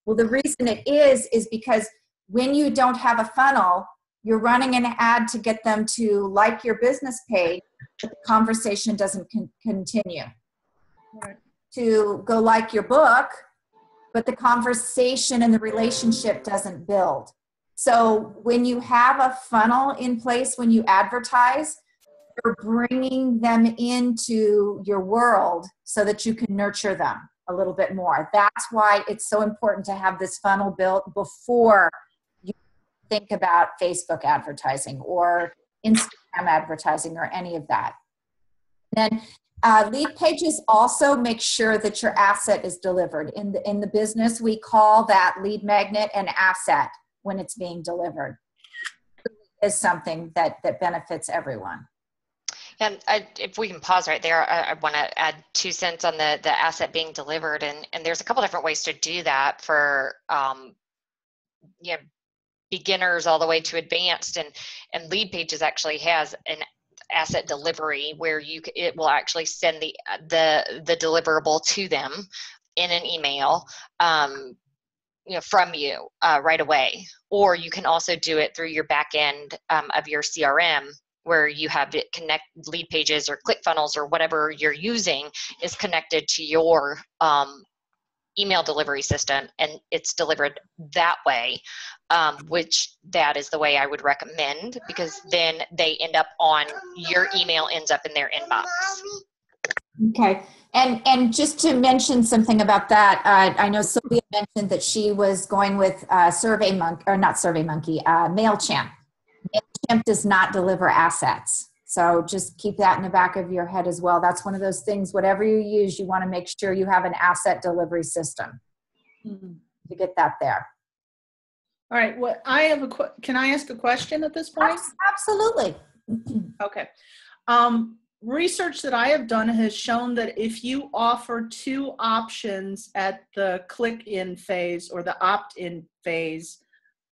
Well, the reason it is because when you don't have a funnel, you're running an ad to get them to like your business page, but the conversation doesn't continue. Right. To go like your book, but the conversation and the relationship doesn't build. So when you have a funnel in place, when you advertise, you're bringing them into your world so that you can nurture them a little bit more. That's why it's so important to have this funnel built before you think about Facebook advertising or Instagram advertising or any of that. Then lead pages also make sure that your asset is delivered. In the business, we call that lead magnet an asset when it's being delivered. It is something that benefits everyone. And if we can pause right there, I want to add 2 cents on the asset being delivered. And there's a couple different ways to do that for beginners all the way to advanced. And Lead Pages actually has an asset delivery where it will actually send the deliverable to them in an email from you right away. Or you can also do it through your back end of your CRM, where you have it connect Lead Pages or ClickFunnels or whatever you're using is connected to your email delivery system, and it's delivered that way, which that is the way I would recommend, because then they end up on your email, ends up in their inbox. Okay. And just to mention something about that, I know Sylvia mentioned that she was going with MailChimp. MailChimp does not deliver assets. So just keep that in the back of your head as well. That's one of those things, whatever you use, you want to make sure you have an asset delivery system to get that there. All right. Well, can I ask a question at this point? Absolutely. Okay. Research that I have done has shown that if you offer 2 options at the click-in phase or the opt-in phase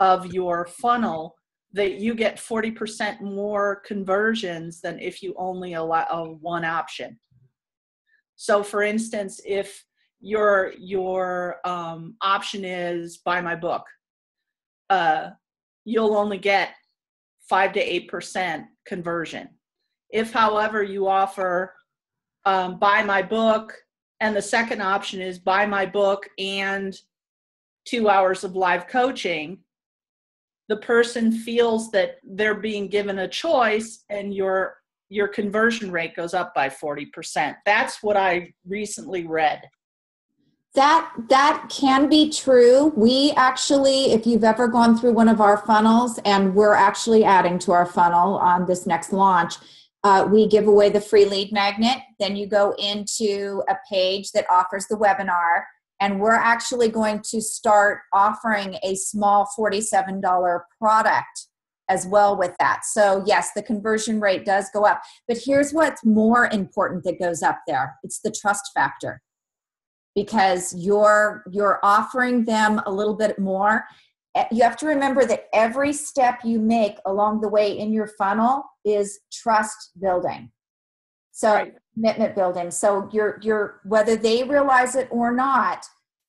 of your funnel, that you get 40% more conversions than if you only allow one option. So for instance, if your option is buy my book, you'll only get 5 to 8% conversion. If, however, you offer buy my book And the second option is buy my book and 2 hours of live coaching. The person feels that they're being given a choice, and your conversion rate goes up by 40%. That's what I recently read. That can be true. We actually, if you've ever gone through one of our funnels, and we're actually adding to our funnel on this next launch, we give away the free lead magnet. Then you go into a page that offers the webinar, and we're actually going to start offering a small $47 product as well with that. So yes, the conversion rate does go up. But here's what's more important that goes up there. It's the trust factor. Because you're offering them a little bit more. You have to remember that every step you make along the way in your funnel is trust building. So Right. Commitment building. So you're whether they realize it or not,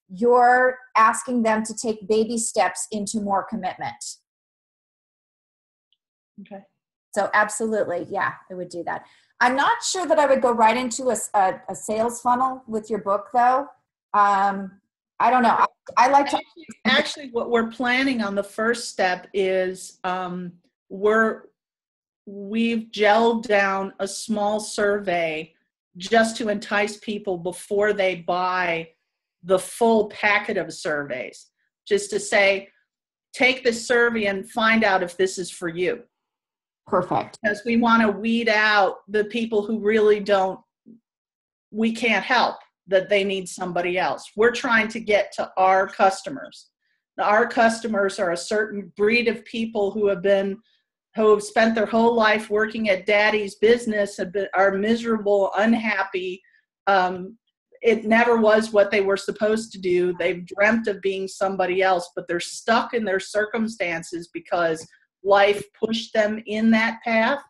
you're asking them to take baby steps into more commitment. Okay. So absolutely, yeah, I would do that. I'm not sure that I would go right into a sales funnel with your book, though. I don't know. I like to Actually, what we're planning on the first step is we've gelled down a small survey just to entice people before they buy the full packet of surveys, just to say, take this survey and find out if this is for you. Perfect. Because we want to weed out the people who really we can't help, that they need somebody else. We're trying to get to our customers. Now, our customers are a certain breed of people who have spent their whole life working at daddy's business, are miserable, unhappy. It never was what they were supposed to do. They've dreamt of being somebody else, but they're stuck in their circumstances because life pushed them in that path,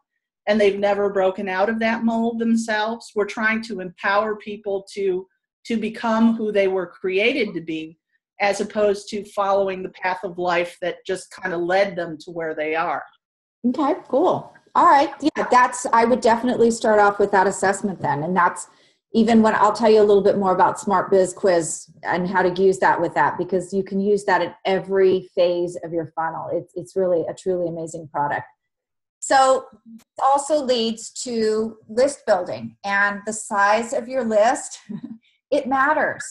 and they've never broken out of that mold themselves. We're trying to empower people to become who they were created to be, as opposed to following the path of life that just kind of led them to where they are. Okay, cool. All right. Yeah, I would definitely start off with that assessment then. And that's even when I'll tell you a little bit more about Smart Biz Quiz and how to use that with that, because you can use that at every phase of your funnel. It's really a truly amazing product. So it also leads to list building, and the size of your list, it matters.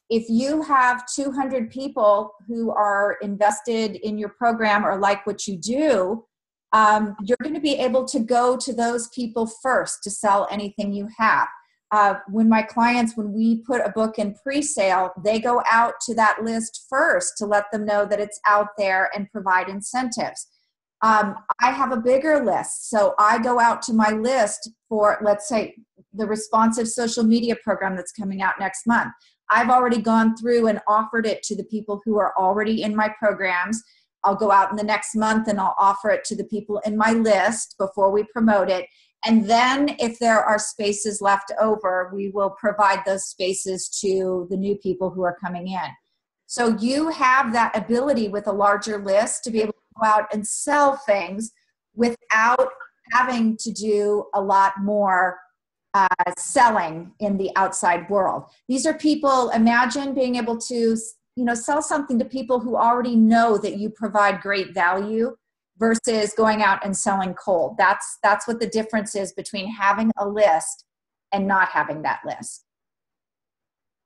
If you have 200 people who are invested in your program or like what you do, you're going to be able to go to those people first to sell anything you have. When we put a book in pre-sale, they go out to that list first to let them know that it's out there and provide incentives. I have a bigger list, so I go out to my list for, let's say, the responsive social media program that's coming out next month. I've already gone through and offered it to the people who are already in my programs. I'll go out in the next month and I'll offer it to the people in my list before we promote it. And then if there are spaces left over, we will provide those spaces to the new people who are coming in. So you have that ability with a larger list to be able to go out and sell things without having to do a lot more selling in the outside world. These are people, imagine being able to, sell something to people who already know that you provide great value versus going out and selling cold. That's what the difference is between having a list and not having that list.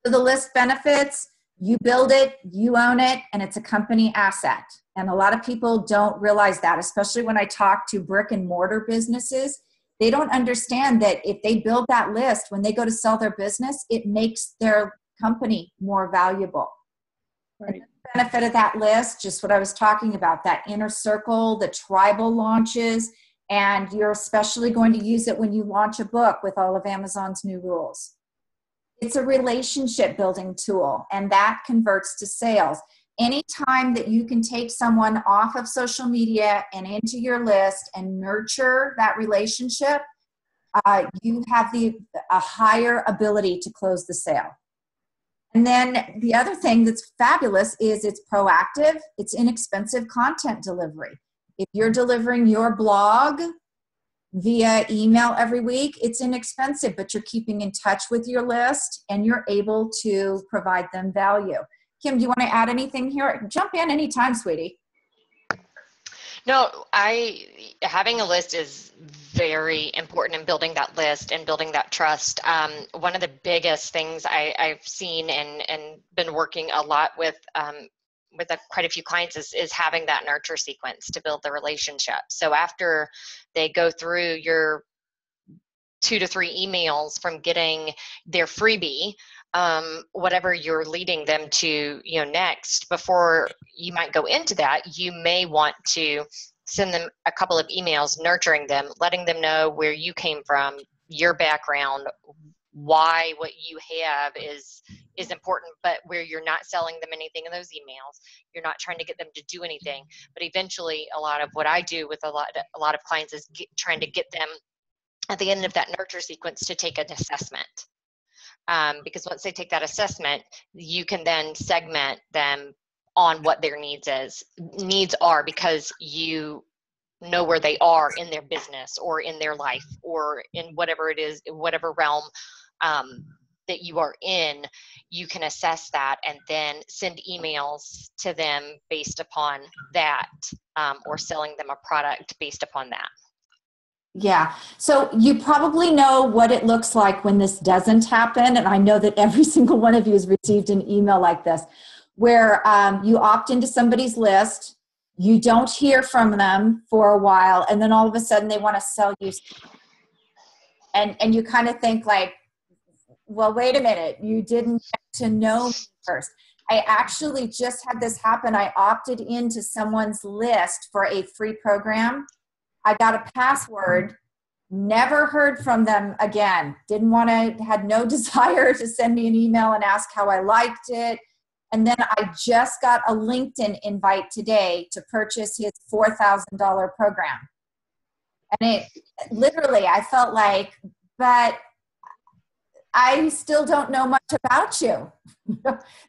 So the list benefits, you build it, you own it, and it's a company asset. And a lot of people don't realize that, especially when I talk to brick and mortar businesses. They don't understand that if they build that list, when they go to sell their business, it makes their company more valuable. Right. The benefit of that list, just what I was talking about, that inner circle, the tribal launches, and you're especially going to use it when you launch a book with all of Amazon's new rules. It's a relationship building tool, and that converts to sales. Anytime that you can take someone off of social media and into your list and nurture that relationship, you have a higher ability to close the sale. And then the other thing that's fabulous is it's proactive, it's inexpensive content delivery. If you're delivering your blog via email every week, it's inexpensive, but you're keeping in touch with your list and you're able to provide them value. Kim, do you want to add anything here? Jump in anytime, sweetie. No, having a list is very important in building that list and building that trust. One of the biggest things I've seen and been working a lot with quite a few clients is having that nurture sequence to build the relationship. So after they go through your 2 to 3 emails from getting their freebie, whatever you're leading them to, next, before you might go into that, you may want to send them a couple of emails nurturing them, letting them know where you came from, your background, why what you have is important, but where you're not selling them anything in those emails. You're not trying to get them to do anything. But eventually, a lot of what I do with a lot of clients is trying to get them at the end of that nurture sequence to take an assessment. Because once they take that assessment, you can then segment them on what their needs are, because you know where they are in their business or in their life or in whatever it is, whatever realm that you are in. You can assess that and then send emails to them based upon that, or selling them a product based upon that. Yeah. So you probably know what it looks like when this doesn't happen. And I know that every single one of you has received an email like this, where you opt into somebody's list, you don't hear from them for a while, and then all of a sudden they want to sell you. And you kind of think like, well, wait a minute, you didn't get to know me first. I actually just had this happen. I opted into someone's list for a free program. I got a password, never heard from them again. Had no desire to send me an email and ask how I liked it. And then I just got a LinkedIn invite today to purchase his $4,000 program. And it literally, I felt like, but I still don't know much about you.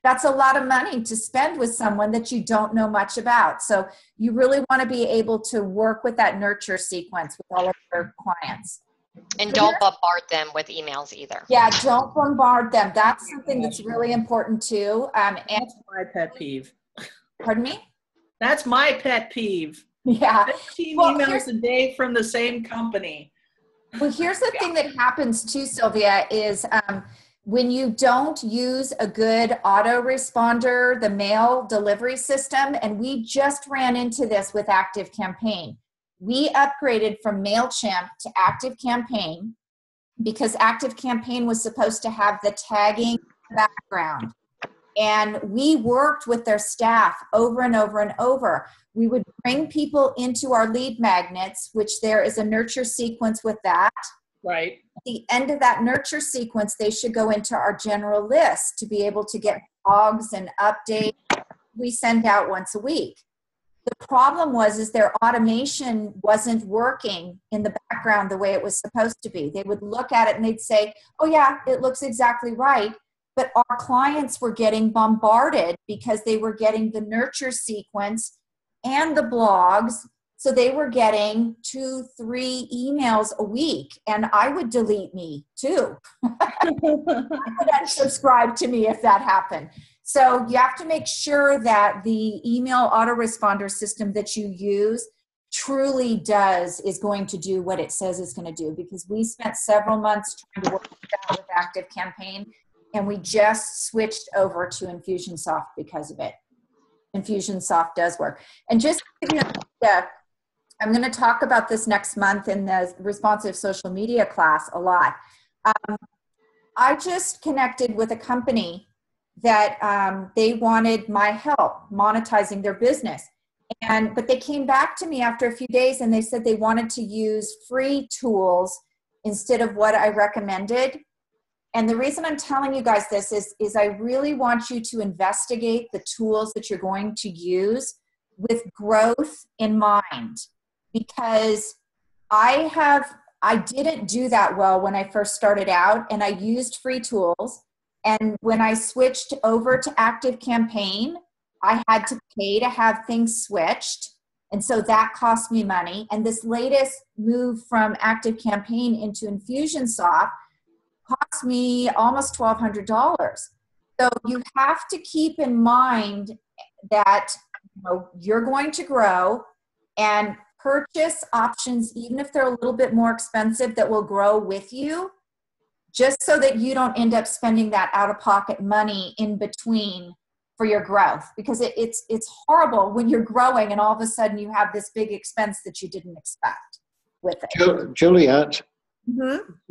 That's a lot of money to spend with someone that you don't know much about. So you really want to be able to work with that nurture sequence with all of your clients. And don't bombard them with emails either. Yeah, don't bombard them. That's something that's really important too. And That's my pet peeve. pardon me? That's my pet peeve. Yeah. 15 emails a day from the same company. Well, here's the thing that happens too, Sylvia, is when you don't use a good autoresponder, the mail delivery system, and we just ran into this with ActiveCampaign. We upgraded from MailChimp to ActiveCampaign because ActiveCampaign was supposed to have the tagging background. And we worked with their staff over and over and over. We would bring people into our lead magnets, which there is a nurture sequence with that. Right. At the end of that nurture sequence, they should go into our general list to be able to get blogs and updates we send out once a week. The problem is their automation wasn't working in the background the way it was supposed to be. They would look at it and they'd say, oh yeah, it looks exactly right. But our clients were getting bombarded because they were getting the nurture sequence and the blogs. So they were getting 2-3 emails a week, and I would delete me too. I would unsubscribe to me if that happened. So you have to make sure that the email autoresponder system that you use truly is going to do what it says it's going to do, because we spent several months trying to work with ActiveCampaign, and we just switched over to Infusionsoft because of it. Infusionsoft does work. And just to give you an idea, I'm going to talk about this next month in the responsive social media class a lot. I just connected with a company that they wanted my help monetizing their business. But they came back to me after a few days and they said they wanted to use free tools instead of what I recommended. And the reason I'm telling you guys this is I really want you to investigate the tools that you're going to use with growth in mind, because I didn't do that well when I first started out, and I used free tools. And when I switched over to ActiveCampaign, I had to pay to have things switched. And so that cost me money. And this latest move from ActiveCampaign into Infusionsoft cost me almost $1,200. So you have to keep in mind that you're going to grow, and purchase options, even if they're a little bit more expensive, that will grow with you, just so that you don't end up spending that out-of-pocket money in between for your growth, because it's horrible when you're growing and all of a sudden you have this big expense that you didn't expect with it. Juliet,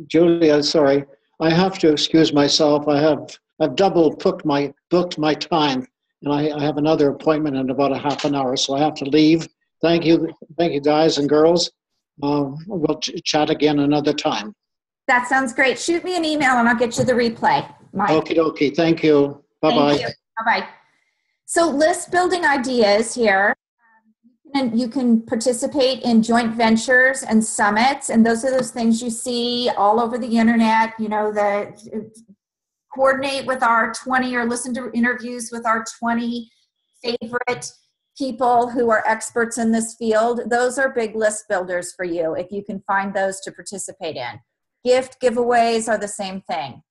Juliet, sorry, I have to excuse myself. I've double booked my time, and I have another appointment in about a half an hour, so I have to leave. Thank you guys and girls. We'll chat again another time. That sounds great. Shoot me an email and I'll get you the replay, Mike. Okie dokie. Thank you. Bye-bye. Thank you. Bye-bye. So list building ideas here. You can participate in joint ventures and summits, and those are those things you see all over the internet, coordinate with our 20 or listen to interviews with our 20 favorite people who are experts in this field. Those are big list builders for you if you can find those to participate in. Gift giveaways are the same thing.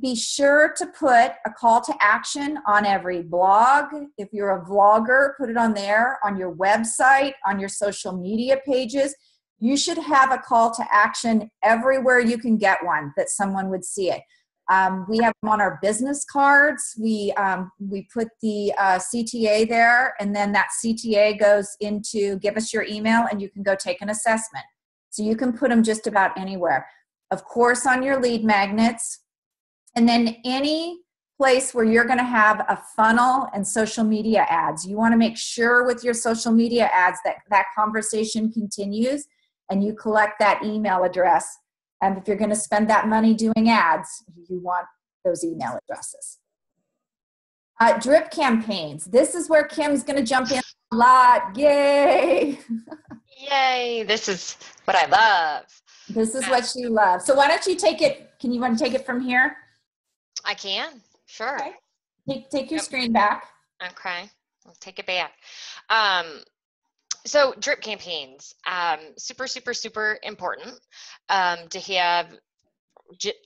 Be sure to put a call to action on every blog. If you're a vlogger, put it on there, on your website, on your social media pages. You should have a call to action everywhere you can get one that someone would see it. We have them on our business cards. We put the CTA there, and then that CTA goes into give us your email and you can go take an assessment. So you can put them just about anywhere. Of course, on your lead magnets, and then any place where you're going to have a funnel and social media ads. You want to make sure with your social media ads that conversation continues and you collect that email address. And if you're going to spend that money doing ads, you want those email addresses. Drip campaigns. This is where Kim's going to jump in a lot. Yay! Yay! This is what I love. This is what you love. So why don't you take it? You want to take it from here? I can. Sure. Okay. Take your screen back. Okay. I'll take it back. So drip campaigns, super, super, super important to have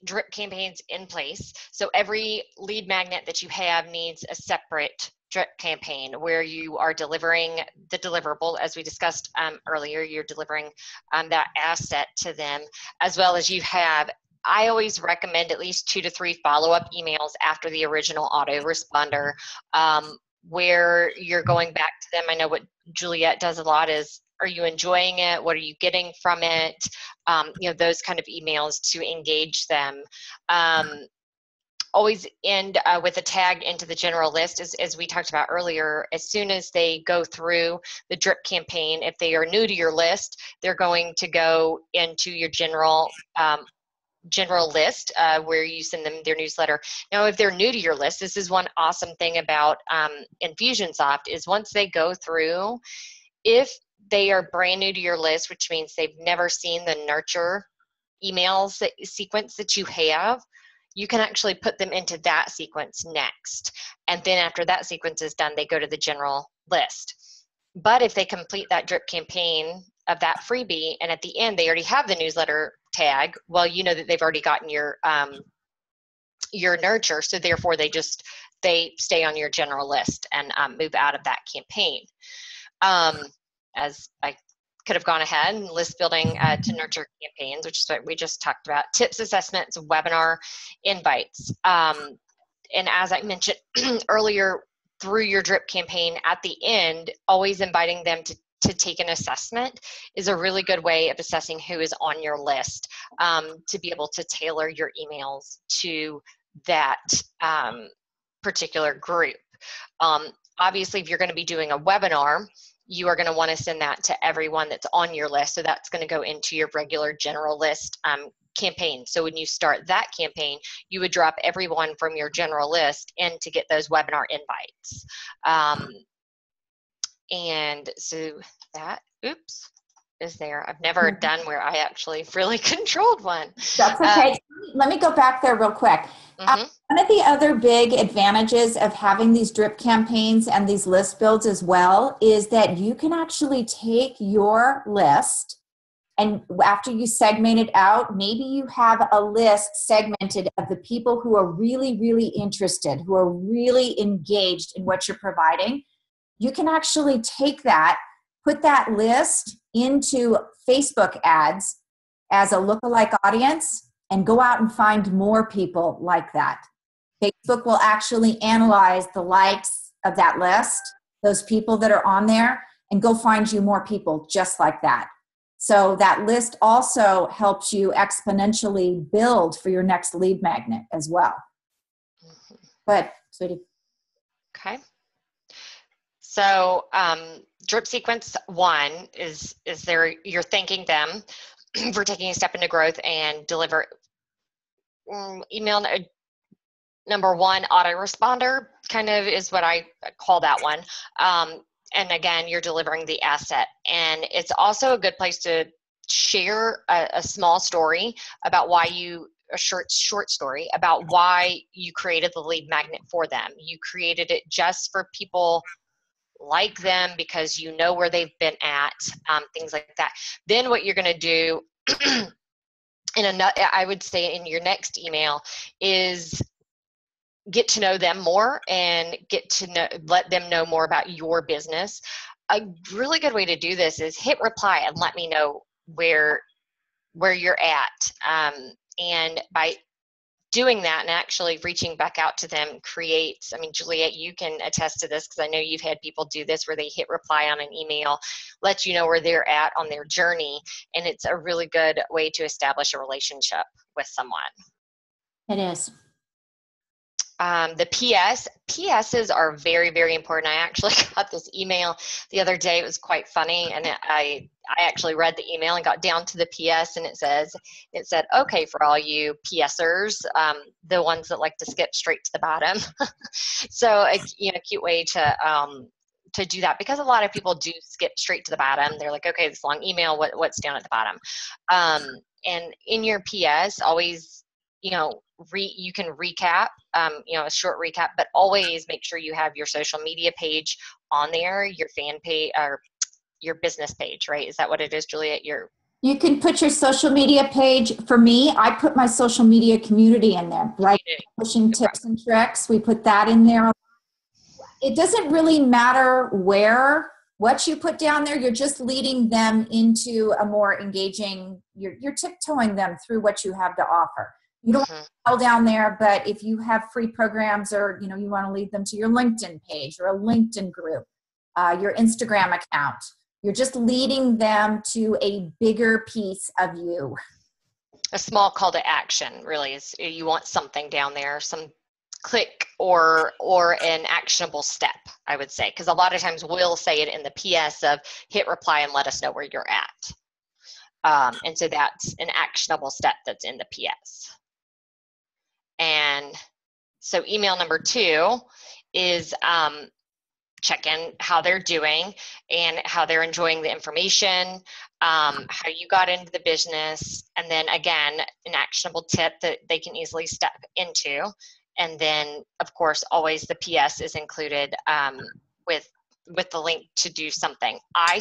drip campaigns in place. So every lead magnet that you have needs a separate drip campaign where you are delivering the deliverable, as we discussed earlier. You're delivering that asset to them, as well as you have, I always recommend at least 2 to 3 follow-up emails after the original autoresponder, where you're going back to them. I know what Juliet does a lot is, are you enjoying it? What are you getting from it? Those kind of emails to engage them. Always end with a tag into the general list, as we talked about earlier. As soon as they go through the drip campaign, if they are new to your list, they're going to go into your general list where you send them their newsletter. Now, if they're new to your list, this is one awesome thing about Infusionsoft is once they go through, if they are brand new to your list, which means they've never seen the nurture emails sequence that you have, you can actually put them into that sequence next. And then after that sequence is done, they go to the general list. But if they complete that drip campaign of that freebie, and at the end they already have the newsletter tag, well, you know that they've already gotten your nurture, so therefore they stay on your general list and move out of that campaign. As I could have gone ahead and list building to nurture campaigns, which is what we just talked about, tips, assessments, webinar invites. And as I mentioned earlier, through your drip campaign at the end, always inviting them to take an assessment is a really good way of assessing who is on your list, to be able to tailor your emails to that particular group. Obviously, if you're going to be doing a webinar, you are going to want to send that to everyone that's on your list. So that's going to go into your regular general list campaign. So when you start that campaign, you would drop everyone from your general list in to get those webinar invites. And so that, is there. I've never done where I actually really controlled one. That's okay. Let me go back there real quick. One of the other big advantages of having these drip campaigns and these list builds as well is that you can actually take your list, and after you segment it out, maybe you have a list segmented of the people who are really, really interested, who are really engaged in what you're providing. You can actually take that, put that list into Facebook ads as a lookalike audience, and go out and find more people like that. Facebook will actually analyze the likes of that list, those people that are on there, and go find you more people just like that. So that list also helps you exponentially build for your next lead magnet as well. But, sweetie. Okay. So drip sequence 1 is there, you're thanking them for taking a step into growth and deliver email number 1 autoresponder kind of is what I call that one. And again, you're delivering the asset. And it's also a good place to share a small story about why a short story about why you created the lead magnet for them. You created it just for people like them because you know where they've been at, things like that. Then what you're going to do, I would say in your next email, is get to know them more and let them know more about your business. A really good way to do this is hit reply and let me know where you're at. And by doing that and actually reaching back out to them creates, Juliet, you can attest to this because I know you've had people do this where they hit reply on an email, let you know where they're at on their journey. And it's a really good way to establish a relationship with someone. It is. The PSs are very, very important. I actually got this email the other day. It was quite funny. And I actually read the email and got down to the PS, and it said, okay, for all you PSers, the ones that like to skip straight to the bottom. So, a cute way to do that, because a lot of people do skip straight to the bottom. They're like, okay, this long email, what's down at the bottom? And in your PS, always, you can recap, a short recap, but always make sure you have your social media page on there, your fan page, or your business page, right? Is that what it is, Juliet? You can put your social media page. For me, I put my social media community in there, right? Pushing tips and tricks. We put that in there. It doesn't really matter what you put down there. You're just leading them into a more engaging, you're tiptoeing them through what you have to offer. You don't want to tell down there, but if you have free programs or, you want to lead them to your LinkedIn page or a LinkedIn group, your Instagram account, you're just leading them to a bigger piece of you. A small call to action really is, you want something down there, some click or an actionable step, I would say, because a lot of times we'll say it in the PS of hit reply and let us know where you're at. And so that's an actionable step that's in the PS. And so email number 2 is check in how they're doing and how they're enjoying the information, how you got into the business, and then again, an actionable tip that they can easily step into. And then, of course, always the PS is included with the link to do something. I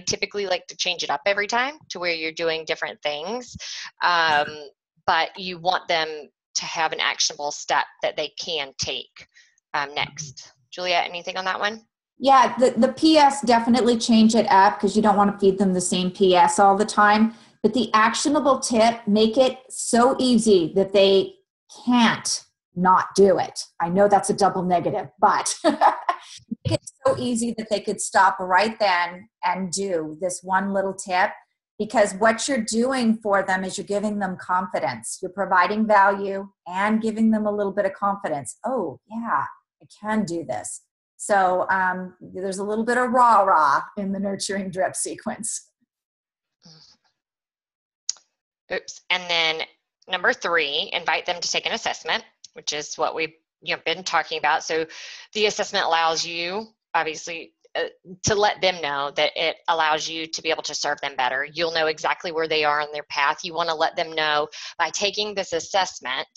typically like to change it up every time to where you're doing different things, but you want them to have an actionable step that they can take next. Juliet, anything on that one? Yeah, the PS, definitely change it up because you don't want to feed them the same PS all the time. But the actionable tip, make it so easy that they can't not do it. I know that's a double negative, but make it so easy that they could stop right then and do this one little tip. Because what you're doing for them is you're giving them confidence. You're providing value and giving them a little bit of confidence. Oh, yeah, I can do this. So there's a little bit of rah-rah in the nurturing drip sequence. Oops. And then number 3, invite them to take an assessment, which is what we've been talking about. So the assessment allows you, obviously, to let them know that it allows you to be able to serve them better. You'll know exactly where they are on their path. You want to let them know by taking this assessment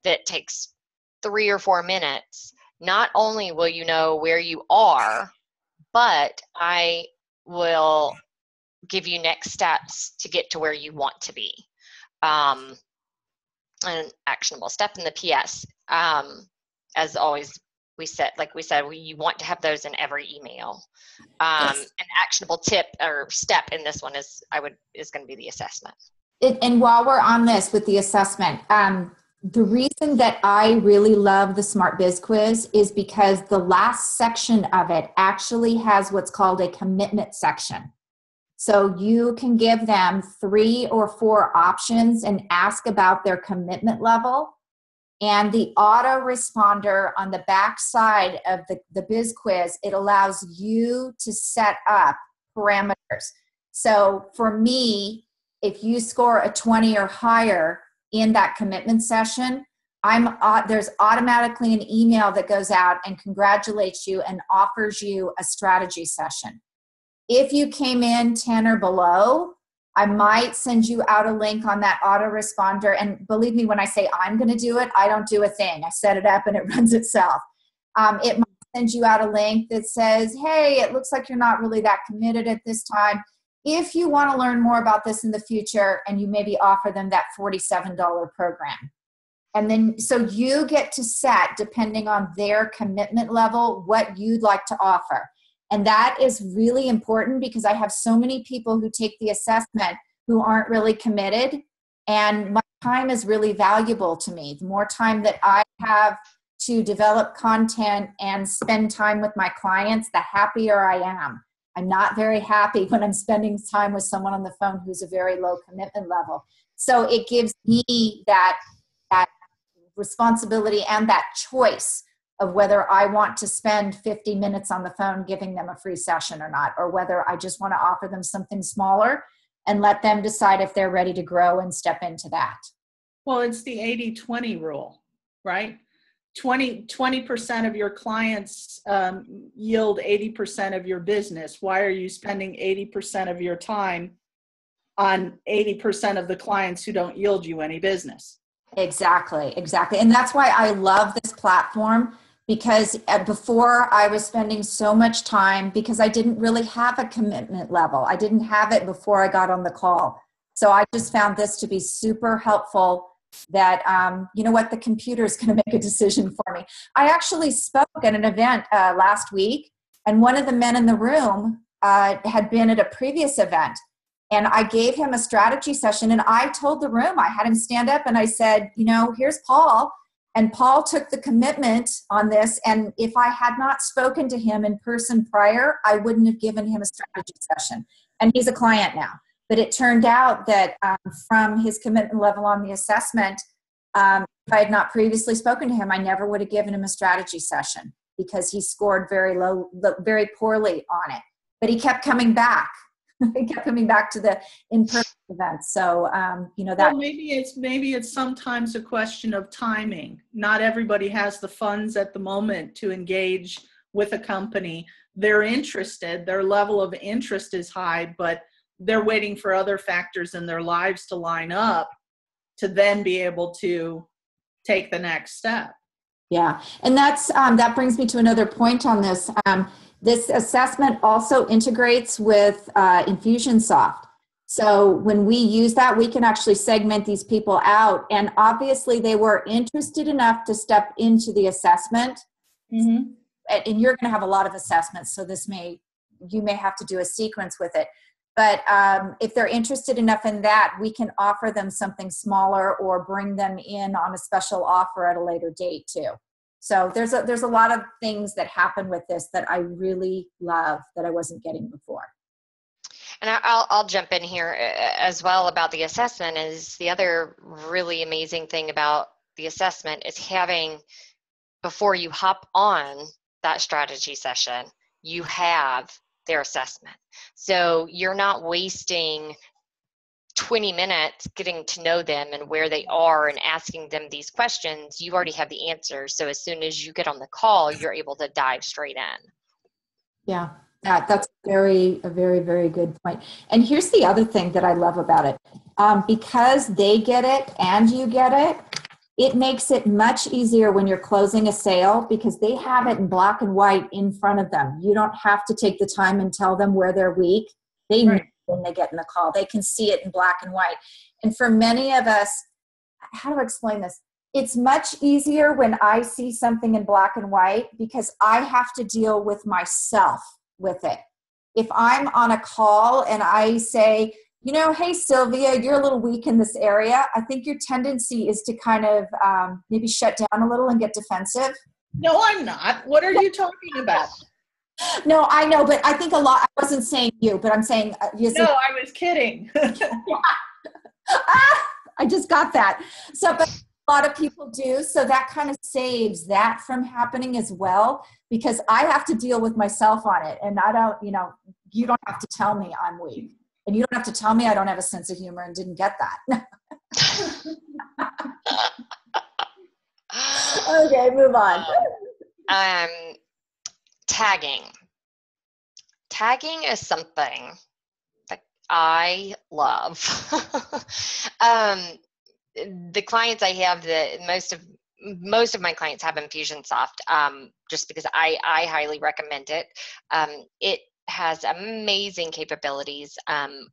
that takes 3 or 4 minutes, not only will you know where you are, but I will give you next steps to get to where you want to be. An actionable step in the PS. As always, you want to have those in every email. Yes. An actionable tip or step in this one is going to be the assessment. And while we're on this with the assessment, the reason that I really love the Smart Biz Quiz is because the last section of it actually has what's called a commitment section. So you can give them 3 or 4 options and ask about their commitment level. And the autoresponder on the back side of the Biz Quiz, it allows you to set up parameters. So for me, if you score a 20 or higher in that commitment session, there's automatically an email that goes out and congratulates you and offers you a strategy session. If you came in 10 or below, I might send you out a link on that autoresponder. And believe me, when I say I'm going to do it, I don't do a thing. I set it up and it runs itself. It might send you out a link that says, hey, it looks like you're not really that committed at this time. If you want to learn more about this in the future, and you maybe offer them that $47 program. And then, so you get to set, depending on their commitment level, what you'd like to offer. And that is really important because I have so many people who take the assessment who aren't really committed. And my time is really valuable to me. The more time that I have to develop content and spend time with my clients, the happier I am. I'm not very happy when I'm spending time with someone on the phone who's a very low commitment level. So it gives me that responsibility and that choice of whether I want to spend 50 minutes on the phone giving them a free session or not, or whether I just want to offer them something smaller and let them decide if they're ready to grow and step into that. Well, it's the 80-20 rule, right? 20% of your clients yield 80% of your business. Why are you spending 80% of your time on 80% of the clients who don't yield you any business? Exactly. And that's why I love this platform, because before I was spending so much time because I didn't really have a commitment level. I didn't have it before I got on the call. So I just found this to be super helpful that, you know what, the computer is going to make a decision for me. I actually spoke at an event last week, and one of the men in the room had been at a previous event. And I gave him a strategy session, and I told the room, I had him stand up and I said, you know, here's Paul. And Paul took the commitment on this. And if I had not spoken to him in person prior, I wouldn't have given him a strategy session. And he's a client now. But it turned out that from his commitment level on the assessment, if I had not previously spoken to him, I never would have given him a strategy session because he scored very low, very poorly on it. But he kept coming back. He kept coming back to the in-person events. So, you know, that. Well, maybe it's sometimes a question of timing. Not everybody has the funds at the moment to engage with a company. They're interested, their level of interest is high, but they're waiting for other factors in their lives to line up to then be able to take the next step. Yeah. And that's, that brings me to another point on this. This assessment also integrates with Infusionsoft. So when we use that, we can actually segment these people out. And obviously they were interested enough to step into the assessment. Mm-hmm. And you're going to have a lot of assessments. So you may have to do a sequence with it. But if they're interested enough in that, we can offer them something smaller or bring them in on a special offer at a later date too. So there's a lot of things that happen with this that I really love that I wasn't getting before. And I'll jump in here as well about the assessment. Is the other really amazing thing about the assessment is having, before you hop on that strategy session, you have their assessment. So you're not wasting 20 minutes getting to know them and where they are and asking them these questions. You already have the answers. So as soon as you get on the call, you're able to dive straight in. Yeah, that's a very, very good point. And here's the other thing that I love about it. Because they get it and you get it, it makes it much easier when you're closing a sale because they have it in black and white in front of them. You don't have to take the time and tell them where they're weak. They know when they get in the call. They can see it in black and white. And for many of us, how do I explain this? It's much easier when I see something in black and white because I have to deal with myself with it. If I'm on a call and I say, you know, hey, Sylvia, you're a little weak in this area, I think your tendency is to kind of maybe shut down a little and get defensive. No, I'm not. What are you talking about? No, I know, but I think a lot, I wasn't saying you, but I'm saying. No, I was kidding. I just got that. So, but a lot of people do. So that kind of saves that from happening as well, because I have to deal with myself on it. And I don't, you know, you don't have to tell me I'm weak. And you don't have to tell me I don't have a sense of humor and didn't get that. Okay, move on. Tagging. Tagging is something that I love. The clients I have, most of my clients have Infusionsoft, just because I highly recommend it. It has amazing capabilities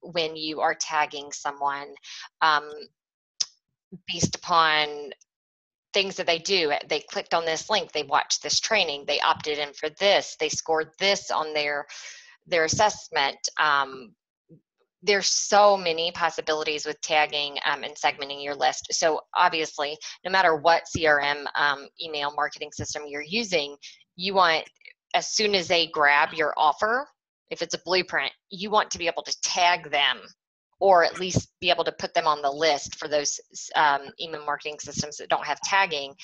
when you are tagging someone based upon things that they do. They clicked on this link, they watched this training, they opted in for this, they scored this on their assessment. There's so many possibilities with tagging and segmenting your list. So obviously, no matter what CRM email marketing system you're using, you want, as soon as they grab your offer, if it's a blueprint, you want to be able to tag them, or at least be able to put them on the list for those email marketing systems that don't have tagging,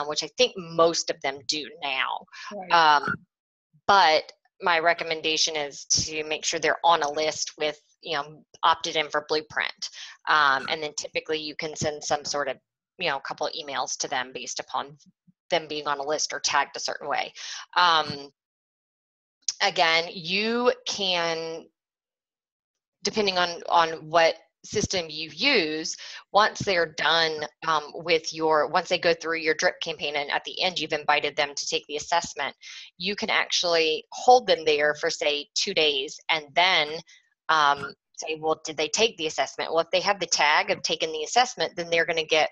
which I think most of them do now. Right. But my recommendation is to make sure they're on a list with, you know, opted in for blueprint. And then typically you can send some sort of, you know, a couple of emails to them based upon them being on a list or tagged a certain way. Again, you can, depending on what system you use, once they're done once they go through your drip campaign and at the end you've invited them to take the assessment, you can actually hold them there for, say, 2 days and then say, well, did they take the assessment? Well, if they have the tag of taking the assessment, then they're going to get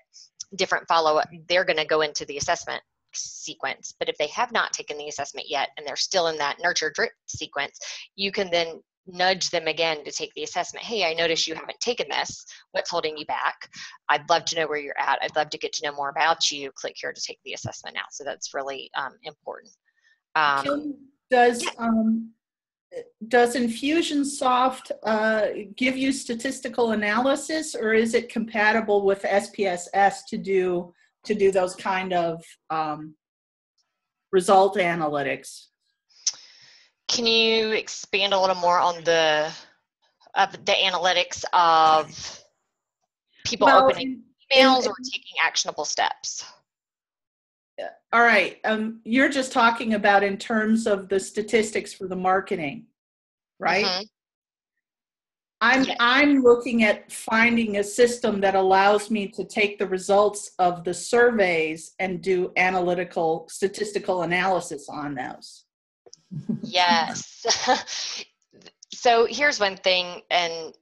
different follow-up. They're going to go into the assessment sequence. But if they have not taken the assessment yet and they're still in that nurture drip sequence, you can then nudge them again to take the assessment. Hey, I noticed you haven't taken this. What's holding you back? I'd love to know where you're at. I'd love to get to know more about you. Click here to take the assessment now. So that's really important. Kim, does Infusionsoft give you statistical analysis, or is it compatible with SPSS to do those kind of result analytics? Can you expand a little more on the analytics of people opening emails or taking actionable steps? All right. You're just talking about in terms of the statistics for the marketing, right? Mm-hmm. I'm looking at finding a system that allows me to take the results of the surveys and do statistical analysis on those. Yes. So here's one thing, and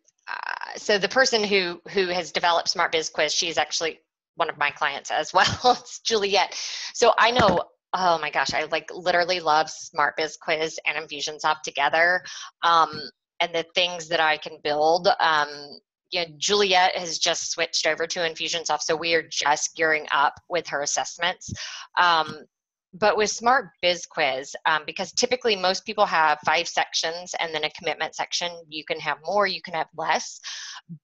so the person who has developed Smart Biz Quiz, she's actually one of my clients as well. It's Juliet. So I know, oh my gosh, I literally love Smart Biz Quiz and Infusionsoft together. And the things that I can build. Juliet has just switched over to Infusionsoft, so we are just gearing up with her assessments. But with Smart Biz Quiz, because typically most people have 5 sections and then a commitment section, you can have more, you can have less.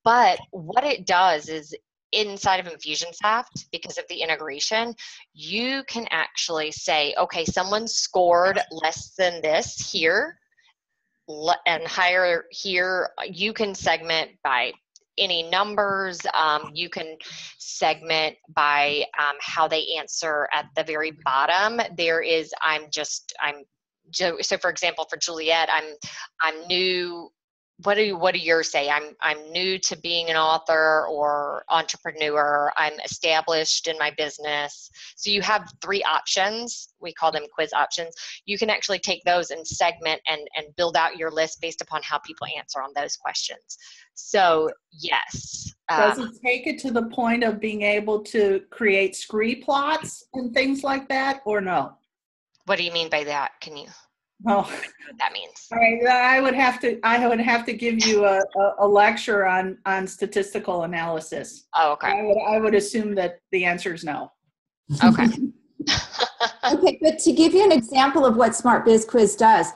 But what it does is, inside of Infusionsoft, because of the integration, you can actually say, okay, someone scored less than this here and higher here. You can segment by any numbers. You can segment by how they answer at the very bottom. There is, so for example, for Juliet, I'm new what do yours say? I'm new to being an author or entrepreneur. I'm established in my business. So you have 3 options. We call them quiz options. You can actually take those and segment and build out your list based upon how people answer on those questions. So yes. Does it take it to the point of being able to create scree plots and things like that, or no? What do you mean by that? Can you? Oh, What that means? all right. I would have to give you a lecture on statistical analysis. Oh, okay. I would assume that the answer is no. Okay. Okay, but to give you an example of what Smart Biz Quiz does,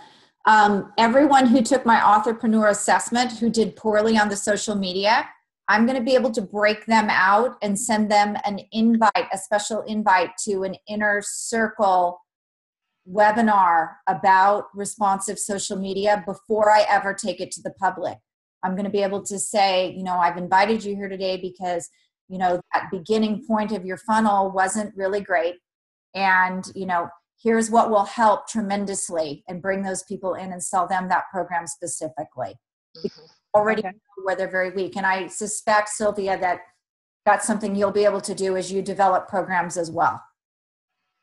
everyone who took my Authorpreneur assessment who did poorly on the social media, I'm going to be able to break them out and send them an invite, a special invite to an inner circle webinar about responsive social media before I ever take it to the public. I'm going to be able to say, you know, I've invited you here today because, you know, that beginning point of your funnel wasn't really great. And, you know, here's what will help tremendously, and bring those people in and sell them that program specifically. Already Okay. where they're very weak. And I suspect, Sylvia, that that's something you'll be able to do as you develop programs as well.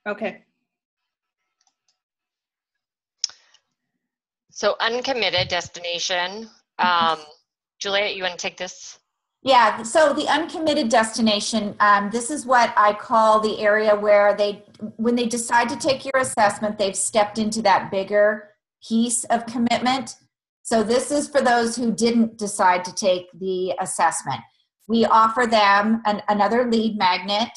Okay. So uncommitted destination. Juliet, you want to take this? Yeah, so the uncommitted destination, this is what I call the area where when they decide to take your assessment, they've stepped into that bigger piece of commitment. So this is for those who didn't decide to take the assessment. We offer them another lead magnet.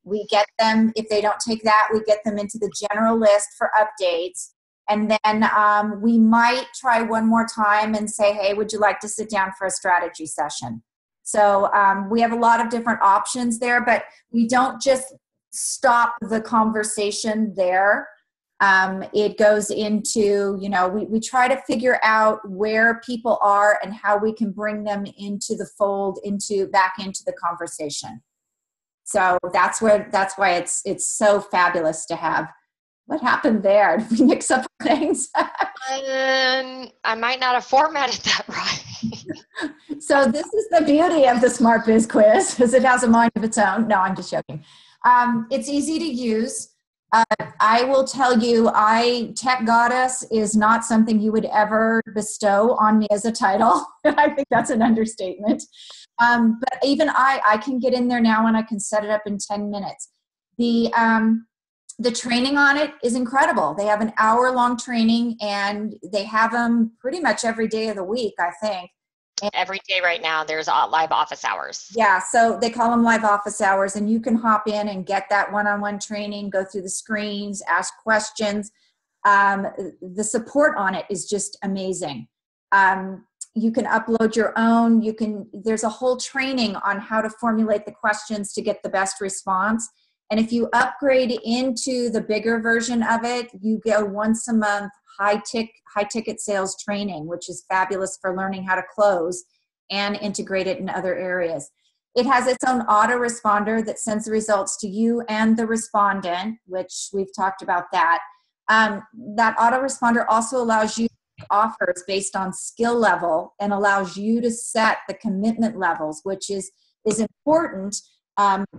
We get them, if they don't take that, we get them into the general list for updates. And then we might try one more time and say, hey, would you like to sit down for a strategy session? So we have a lot of different options there, but we don't just stop the conversation there. It goes into, you know, we try to figure out where people are and how we can bring them into the fold, back into the conversation. So that's why it's so fabulous to have. What happened there? Did we mix up things? I might not have formatted that right. So this is the beauty of the Smart Biz Quiz, is it has a mind of its own. No, I'm just joking. It's easy to use. I will tell you, Tech Goddess is not something you would ever bestow on me as a title. I think that's an understatement. But even I can get in there now and I can set it up in 10 minutes. The training on it is incredible. They have an hour-long training, and they have them pretty much every day of the week, I think. And Every day right now, there's live office hours. yeah, so they call them live office hours, and you can hop in and get that one-on-one training, go through the screens, ask questions. The support on it is just amazing. You can upload your own. There's a whole training on how to formulate the questions to get the best response. And if you upgrade into the bigger version of it, you go once a month high ticket sales training, which is fabulous for learning how to close and integrate it in other areas. It has its own autoresponder that sends the results to you and the respondent, which we've talked about that. That autoresponder also allows you to make offers based on skill level and allows you to set the commitment levels, which is important.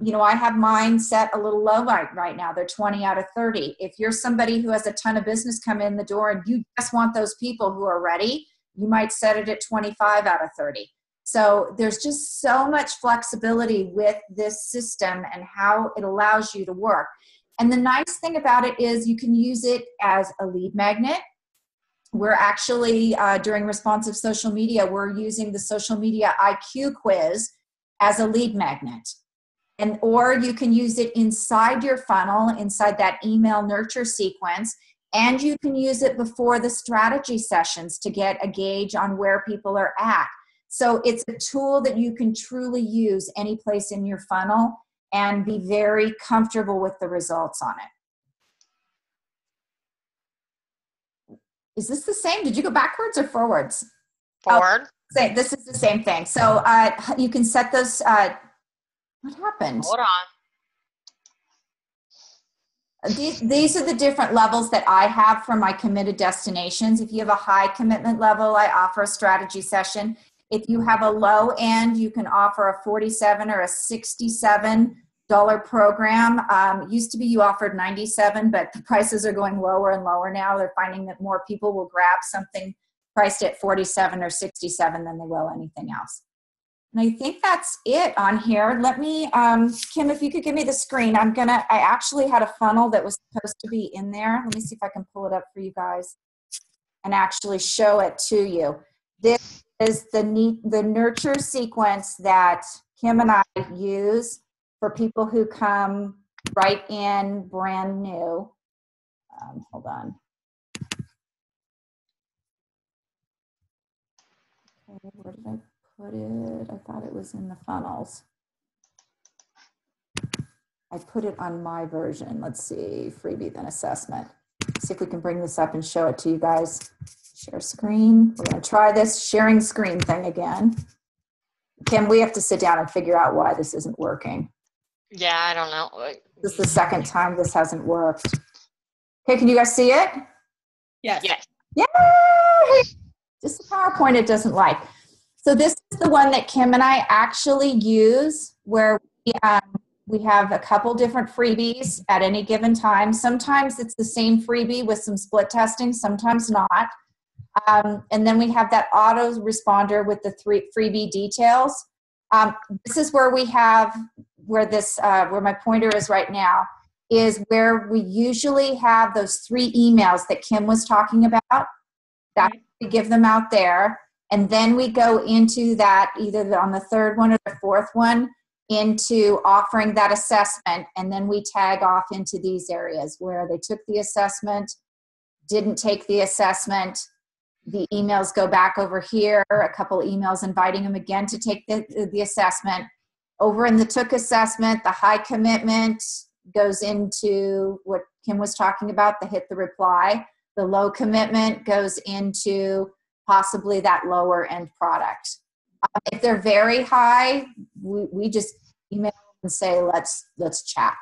You know, I have mine set a little low right now. They're 20 out of 30. If you're somebody who has a ton of business come in the door and you just want those people who are ready, you might set it at 25 out of 30. So there's just so much flexibility with this system and how it allows you to work. And the nice thing about it is you can use it as a lead magnet. We're actually, during responsive social media, we're using the social media IQ quiz as a lead magnet. Or you can use it inside your funnel, inside that email nurture sequence, and you can use it before the strategy sessions to get a gauge on where people are at. So it's a tool that you can truly use any place in your funnel and be very comfortable with the results on it. Is this the same? Did you go backwards or forwards? Forward. Oh, this is the same thing. So you can set those. What happened? Hold These are the different levels that I have for my committed destinations. If you have a high commitment level, I offer a strategy session. If you have a low end, you can offer a $47 or a $67 program. Used to be you offered 97, but the prices are going lower and lower now. They're finding that more people will grab something priced at 47 or 67 than they will anything else. And I think that's it on here. Let me, Kim, if you could give me the screen, I actually had a funnel that was supposed to be in there. Let me see if I can pull it up for you guys and actually show it to you. This is the nurture sequence that Kim and I use for people who come right in brand new. Hold on. Okay, where did I put it? I thought it was in the funnels. I put it on my version. Let's see, freebie then assessment. See if we can bring this up and show it to you guys. Share screen. We're going to try this sharing screen thing again. Kim, we have to sit down and figure out why this isn't working. Yeah, I don't know. This is the second time this hasn't worked. Okay, can you guys see it? Yes. Yes. Yay! Just the PowerPoint it doesn't like. So this is the one that Kim and I actually use where we have a couple different freebies at any given time. Sometimes it's the same freebie with some split testing, sometimes not. And then we have that auto responder with the freebie details. This is where we have, where my pointer is right now, is where we usually have those 3 emails that Kim was talking about. That we give them out there. And then we go into that, either on the 3rd one or the 4th one, into offering that assessment. And then we tag off into these areas where they took the assessment, didn't take the assessment. The emails go back over here, a couple emails inviting them again to take the assessment. Over in the took assessment, the high commitment goes into what Kim was talking about, the hit the reply. The low commitment goes into possibly that lower end product. If they're very high, we just email and say, let's chat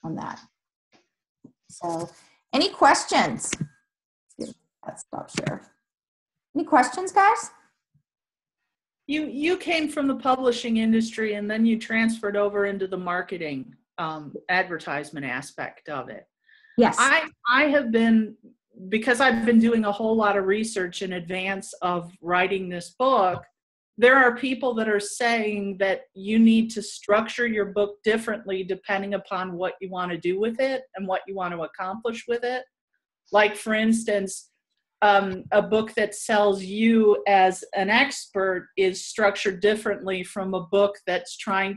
on that. So any questions? Let's stop share. Any questions, guys? You came from the publishing industry and then you transferred over into the marketing advertisement aspect of it. Yes. I have been, because I've been doing a whole lot of research in advance of writing this book, there are people that are saying that you need to structure your book differently depending upon what you want to do with it and what you want to accomplish with it. Like, for instance, a book that sells you as an expert is structured differently from a book that's trying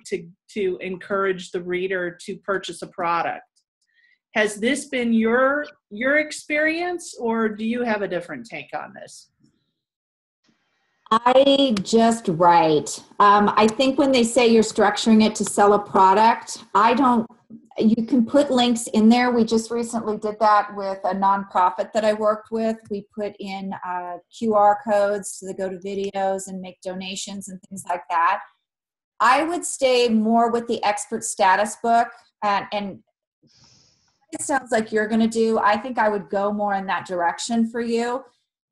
to encourage the reader to purchase a product. Has this been your experience, or do you have a different take on this? I just write. I think when they say you're structuring it to sell a product, you can put links in there. We just recently did that with a nonprofit that I worked with. We put in QR codes so they go to videos and make donations and things like that. I would stay more with the expert status book, and it sounds like you're going to do. I think I would go more in that direction for you,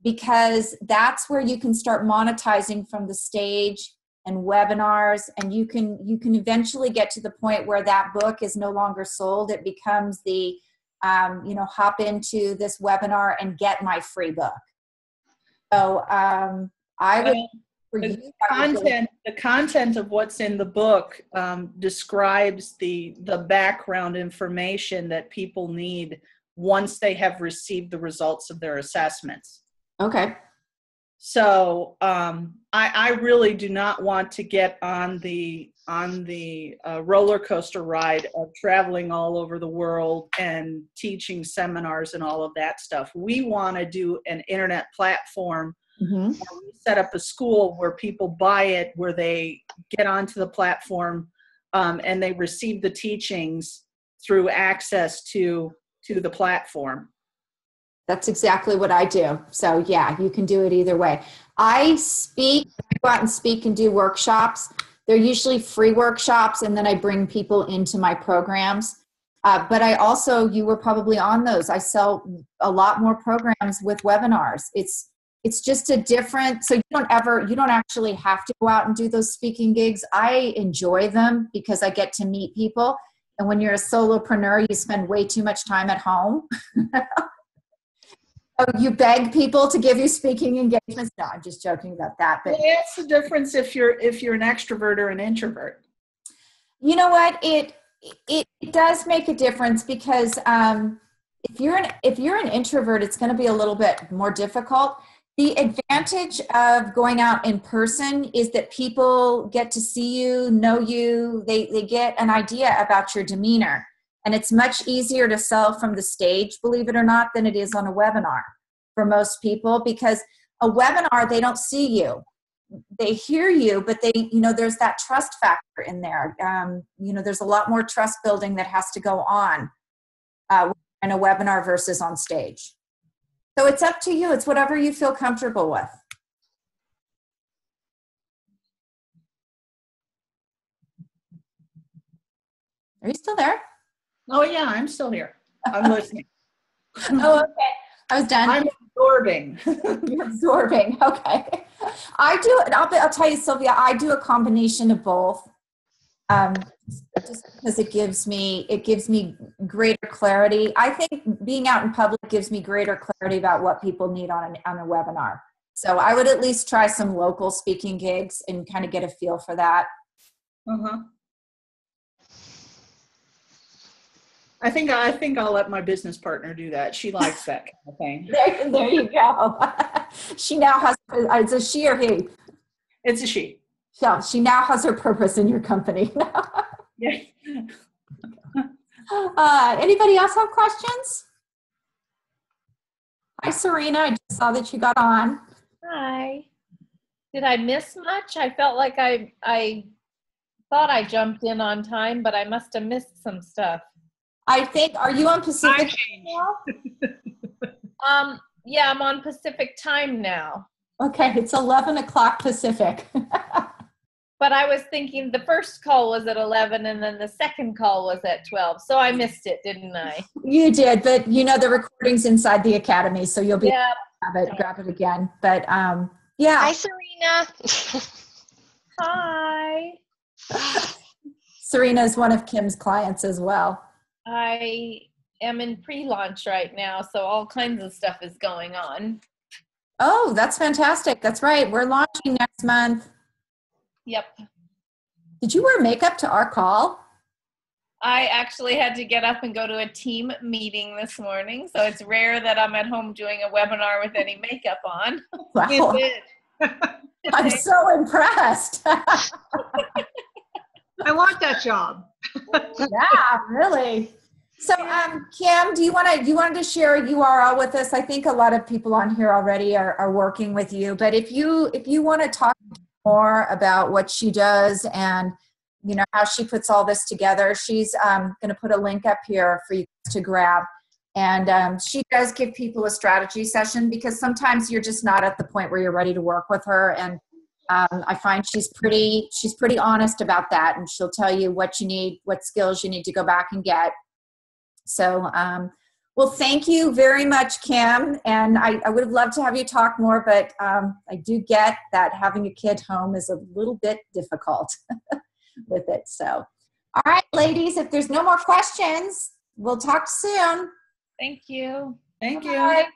because that's where you can start monetizing from the stage and webinars, and you can eventually get to the point where that book is no longer sold. It becomes the hop into this webinar and get my free book. So the content of what's in the book describes the background information that people need once they have received the results of their assessments. Okay. So I really do not want to get on the roller coaster ride of traveling all over the world and teaching seminars and all of that stuff. We want to do an internet platform. Mm-hmm. We set up a school where people buy it, where they get onto the platform and they receive the teachings through access to the platform. That's exactly what I do. So yeah, you can do it either way. I go out and speak and do workshops. They're usually free workshops, and then I bring people into my programs. But I also, you were probably on those. I sell a lot more programs with webinars. It's just a different, so you don't actually have to go out and do those speaking gigs. I enjoy them because I get to meet people. And when you're a solopreneur, you spend way too much time at home. So you beg people to give you speaking engagements. No, I'm just joking about that. But what's the difference if you're an extrovert or an introvert? You know what? It does make a difference because if you're an introvert, it's going to be a little bit more difficult. The advantage of going out in person is that people get to see you, know you, they get an idea about your demeanor. And it's much easier to sell from the stage, believe it or not, than it is on a webinar for most people, because a webinar, they don't see you. They hear you, but there's that trust factor in there. There's a lot more trust building that has to go on in a webinar versus on stage. So it's up to you. It's whatever you feel comfortable with. Are you still there? Oh yeah, I'm still here. I'm listening. Oh, okay. I was done. I'm absorbing. You're absorbing. Okay. I'll tell you, Sylvia, I do a combination of both. Just because it gives me greater clarity. I think being out in public gives me greater clarity about what people need on a webinar. So I would at least try some local speaking gigs and kind of get a feel for that. Uh-huh. I think I'll let my business partner do that. She likes that kind of thing. There you go. She now has, it's a she or he? It's a she. So she now has her purpose in your company. Yeah. Anybody else have questions? Hi, Serena. I just saw that you got on. Hi. Did I miss much? I felt like I thought I jumped in on time, but I must have missed some stuff. I think, are you on Pacific change. now? Yeah, I'm on Pacific time now. Okay, it's 11 o'clock Pacific. But I was thinking the first call was at 11 and then the second call was at 12. So I missed it, didn't I? You did, but the recording's inside the Academy, so you'll be able to grab it again. But yeah. Hi, Serena. Hi. Serena is one of Kim's clients as well. I am in pre-launch right now, so all kinds of stuff is going on. Oh, that's fantastic. That's right. We're launching next month. Yep. Did you wear makeup to our call? I actually had to get up and go to a team meeting this morning, so it's rare that I'm at home doing a webinar with any makeup on. Wow. I'm so impressed. I want that job. Yeah, really. So, Kim, you wanted to share a URL with us? I think a lot of people on here already are working with you, but if you want to talk more about what she does and how she puts all this together, she's going to put a link up here for you to grab. And she does give people a strategy session because sometimes you're just not at the point where you're ready to work with her. And I find she's pretty honest about that, and she'll tell you what you need, what skills you need to go back and get. So, well, thank you very much, Kim. And I would have loved to have you talk more, but I do get that having a kid home is a little bit difficult with it. So, all right, ladies, if there's no more questions, we'll talk soon. Thank you. Thank you. Bye.